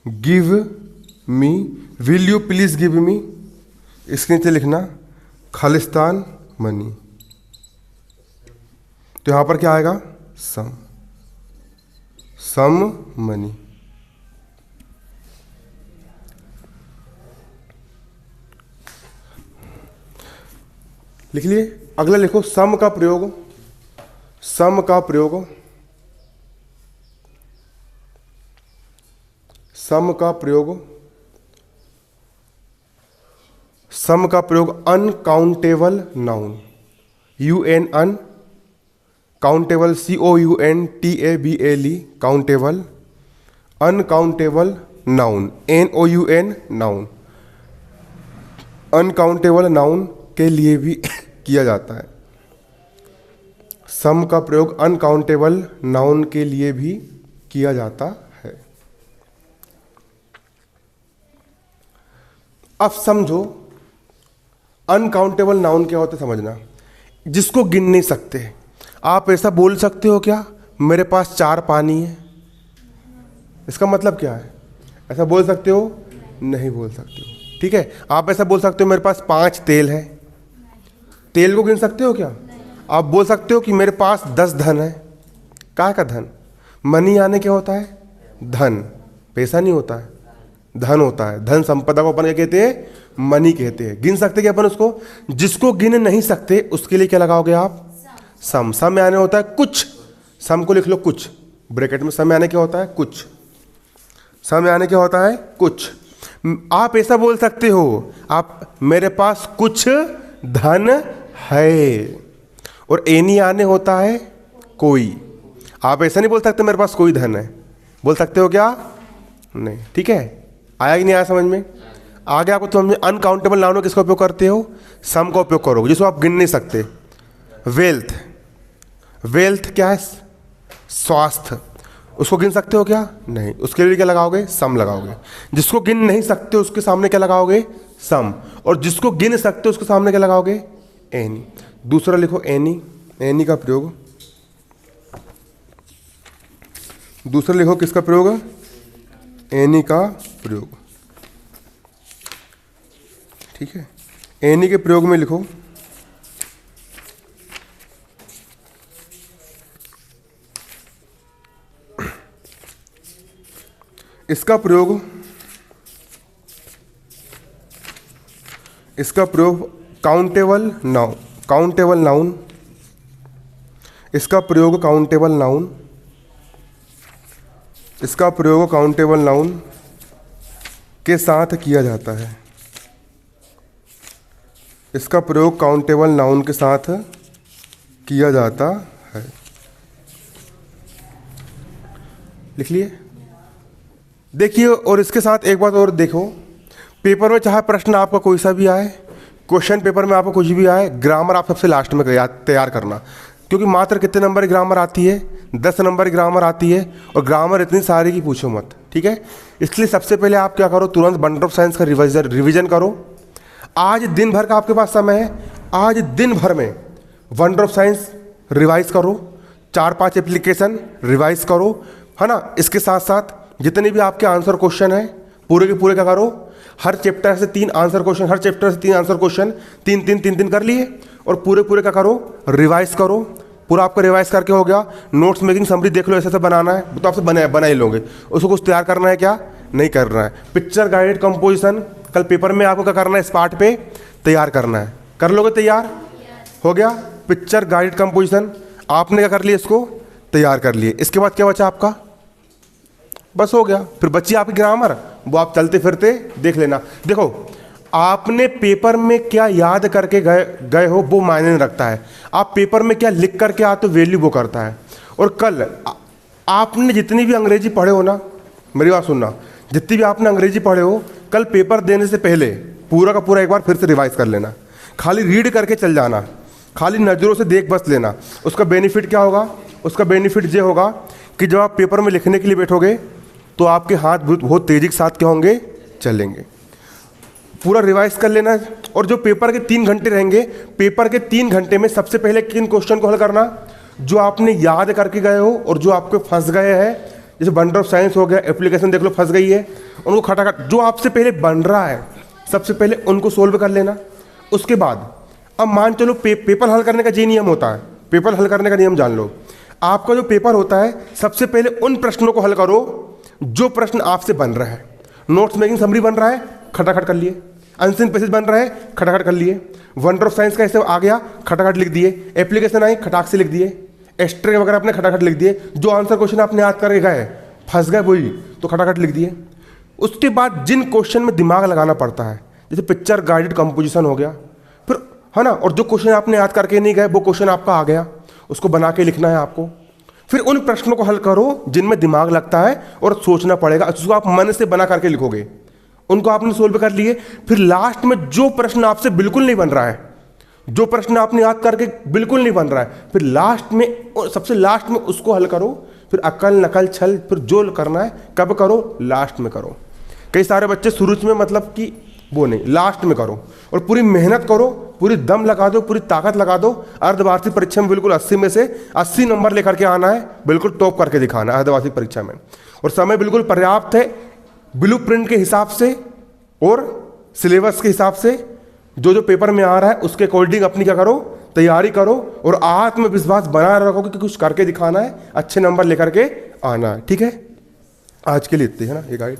give me, will you please give me, इसके नीचे लिखना खालिस्तान मनी। तो यहां पर क्या आएगा? सम, सम मनी। लिख लिए। अगला लिखो सम का प्रयोग। सम का प्रयोग, सम का प्रयोग, सम का प्रयोग uncountable noun, U N un, countable C O U N T A B L E, countable, uncountable noun, N O U N, noun. Uncountable noun के लिए भी किया जाता है। सम का प्रयोग अनकाउंटेबल नाउन के लिए भी किया जाता है। अब समझो अनकाउंटेबल नाउन क्या होता है समझना, जिसको गिन नहीं सकते। आप ऐसा बोल सकते हो क्या, मेरे पास 4 पानी है? इसका मतलब क्या है? ऐसा बोल सकते हो? नहीं बोल सकते हो। ठीक है? आप ऐसा बोल सकते हो मेरे पास 5 तेल है? तेल को गिन सकते हो क्या? आप बोल सकते हो कि मेरे पास 10 धन है। क्या का धन? मनी आने क्या होता है? धन। पैसा नहीं होता है, धन होता है। धन संपदा को अपन क्या कहते हैं? मनी कहते हैं। गिन सकते क्या अपन उसको? जिसको गिन नहीं सकते उसके लिए क्या लगाओगे आप? सम। सम में आने होता है कुछ। सम को लिख लो कुछ, ब्रैकेट में। सम में आने क्या होता है? कुछ। सम में आने क्या होता है? कुछ। आप ऐसा बोल सकते हो, आप मेरे पास कुछ धन है। और एनी आने होता है कोई। आप ऐसा नहीं बोल सकते मेरे पास कोई धन है, बोल सकते हो क्या? नहीं। ठीक है, आया कि नहीं आया समझ में? आगे आपको समझ में अनकाउंटेबल नाउन किसका उपयोग करते हो? सम का उपयोग करोगे, जिसको आप गिन नहीं सकते। वेल्थ, वेल्थ क्या है? स्वास्थ्य। उसको गिन सकते हो क्या? नहीं। उसके लिए क्या लगाओगे? सम लगाओगे। जिसको गिन नहीं सकते उसके सामने क्या लगाओगे? सम। और जिसको गिन सकते हो उसके सामने क्या लगाओगे? एनी। दूसरा लिखो एनी, एनी का प्रयोग। दूसरा लिखो किसका प्रयोग? एनी का प्रयोग। ठीक है, एनी के प्रयोग में लिखो इसका प्रयोग, इसका प्रयोग काउंटेबल नाउन, काउंटेबल नाउन, इसका प्रयोग काउंटेबल नाउन, इसका प्रयोग काउंटेबल नाउन के साथ किया जाता है। इसका प्रयोग काउंटेबल नाउन के साथ किया जाता है। लिख लिए? देखिए, और इसके साथ एक बात और देखो, पेपर में चाहे प्रश्न आपका कोई सा भी आए, क्वेश्चन पेपर में आपको कुछ भी आए, ग्रामर आप सबसे लास्ट में तैयार करना। क्योंकि मात्र कितने नंबर की ग्रामर आती है? 10 नंबर की ग्रामर आती है, और ग्रामर इतनी सारी की पूछो मत। ठीक है, इसलिए सबसे पहले आप क्या करो, तुरंत बंडर ऑफ साइंस का रिविजन करो। आज दिन भर का आपके पास समय है, आज दिन भर में वंडर ऑफ साइंस रिवाइज करो, 4-5 एप्लीकेशन रिवाइज करो, है ना। इसके साथ साथ जितने भी आपके आंसर क्वेश्चन हैं पूरे के पूरे क्या करो, हर चैप्टर से 3 आंसर क्वेश्चन, हर चैप्टर से 3 आंसर क्वेश्चन, 3-3 कर लिए, और पूरे पूरे क्या करो, रिवाइज करो। पूरा आपका रिवाइज करके हो गया, नोट्स मेकिंग समरी देख लो, ऐसे ऐसे बनाना है तो आपसे बना ही लोगे। उसको कुछ तैयार करना है क्या? नहीं करना है। पिक्चर गाइडेड कंपोजिशन कल पेपर में आपको क्या करना है? इस पार्ट पे तैयार करना है। कर लोगे? तैयार हो गया पिक्चर गाइडेड कंपोजिशन, आपने क्या कर लिया? इसको तैयार कर लिए। इसके बाद क्या बचा आपका? बस हो गया। फिर बची आपकी ग्रामर, वो आप चलते फिरते देख लेना। देखो, आपने पेपर में क्या याद करके गए हो वो मायने नहीं रखता है, आप पेपर में क्या लिख करके आते हो वैल्यू वो करता है। और कल आपने जितनी भी अंग्रेजी पढ़े हो ना, मेरी बात सुनना, जितनी भी आपने अंग्रेजी पढ़े हो, कल पेपर देने से पहले पूरा का पूरा एक बार फिर से रिवाइज कर लेना। खाली रीड करके चल जाना, खाली नज़रों से देख बस लेना। उसका बेनिफिट क्या होगा? उसका बेनिफिट ये होगा कि जब आप पेपर में लिखने के लिए बैठोगे तो आपके हाथ बहुत तेज़ी के साथ क्या होंगे? चलेंगे। पूरा रिवाइज कर लेना। और जो पेपर के 3 घंटे रहेंगे, पेपर के 3 घंटे में सबसे पहले किन क्वेश्चन को हल करना? जो आपने याद करके गए हो और जो आपके फंस गए हैं, जैसे वंडर ऑफ साइंस हो गया, एप्लीकेशन देख लो फंस गई है, उनको खटाखट जो आपसे पहले बन रहा है सबसे पहले उनको सोल्व कर लेना। उसके बाद अब मान चलो पेपर हल करने का ये नियम होता है, पेपर हल करने का नियम जान लो। आपका जो पेपर होता है सबसे पहले उन प्रश्नों को हल करो जो प्रश्न आपसे बन रहा है। नोट्स मेकिंग समरी बन रहा है, खटाखट कर लिए। अनसीन पैसेज बन रहा है, खटाखट कर लिए। वंडर ऑफ साइंस का ऐसे आ गया, खटाखट लिख दिए। एप्लीकेशन आई, खटाक से लिख दिए। एक्स्ट्रे वगैरह अपने खटाखट लिख दिए। जो आंसर क्वेश्चन आपने याद करके गए फंस गए वही, तो खटाखट लिख दिए। उसके बाद जिन क्वेश्चन में दिमाग लगाना पड़ता है, जैसे पिक्चर गाइडेड कंपोजिशन हो गया, फिर है ना, और जो क्वेश्चन आपने याद करके नहीं गए वो क्वेश्चन आपका आ गया, उसको बना के लिखना है आपको। फिर उन प्रश्नों को हल करो जिनमें दिमाग लगता है और सोचना पड़ेगा, उसको आप मन से बना करके लिखोगे। उनको आपने सोल्व कर लिए। फिर लास्ट में जो प्रश्न आपसे बिल्कुल नहीं बन रहा है, जो प्रश्न आपने याद करके बिल्कुल नहीं बन रहा है, फिर लास्ट में, सबसे लास्ट में उसको हल करो। फिर अकल नकल छल फिर जो करना है कब करो? लास्ट में करो। कई सारे बच्चे शुरू में मतलब कि वो नहीं, लास्ट में करो और पूरी मेहनत करो, पूरी दम लगा दो, पूरी ताकत लगा दो। अर्धवार्षिक परीक्षा में बिल्कुल 80 में से 80 नंबर लेकर के आना है, बिल्कुल टॉप करके दिखाना है अर्धवार्षिक परीक्षा में। और समय बिल्कुल पर्याप्त है, ब्लूप्रिंट के हिसाब से और सिलेबस के हिसाब से जो जो पेपर में आ रहा है उसके अकॉर्डिंग अपनी क्या करो? तैयारी करो और आत्मविश्वास बना रखो कि कुछ करके दिखाना है, अच्छे नंबर लेकर के आना है। ठीक है, आज के लिए इतने है ना ये गाइड।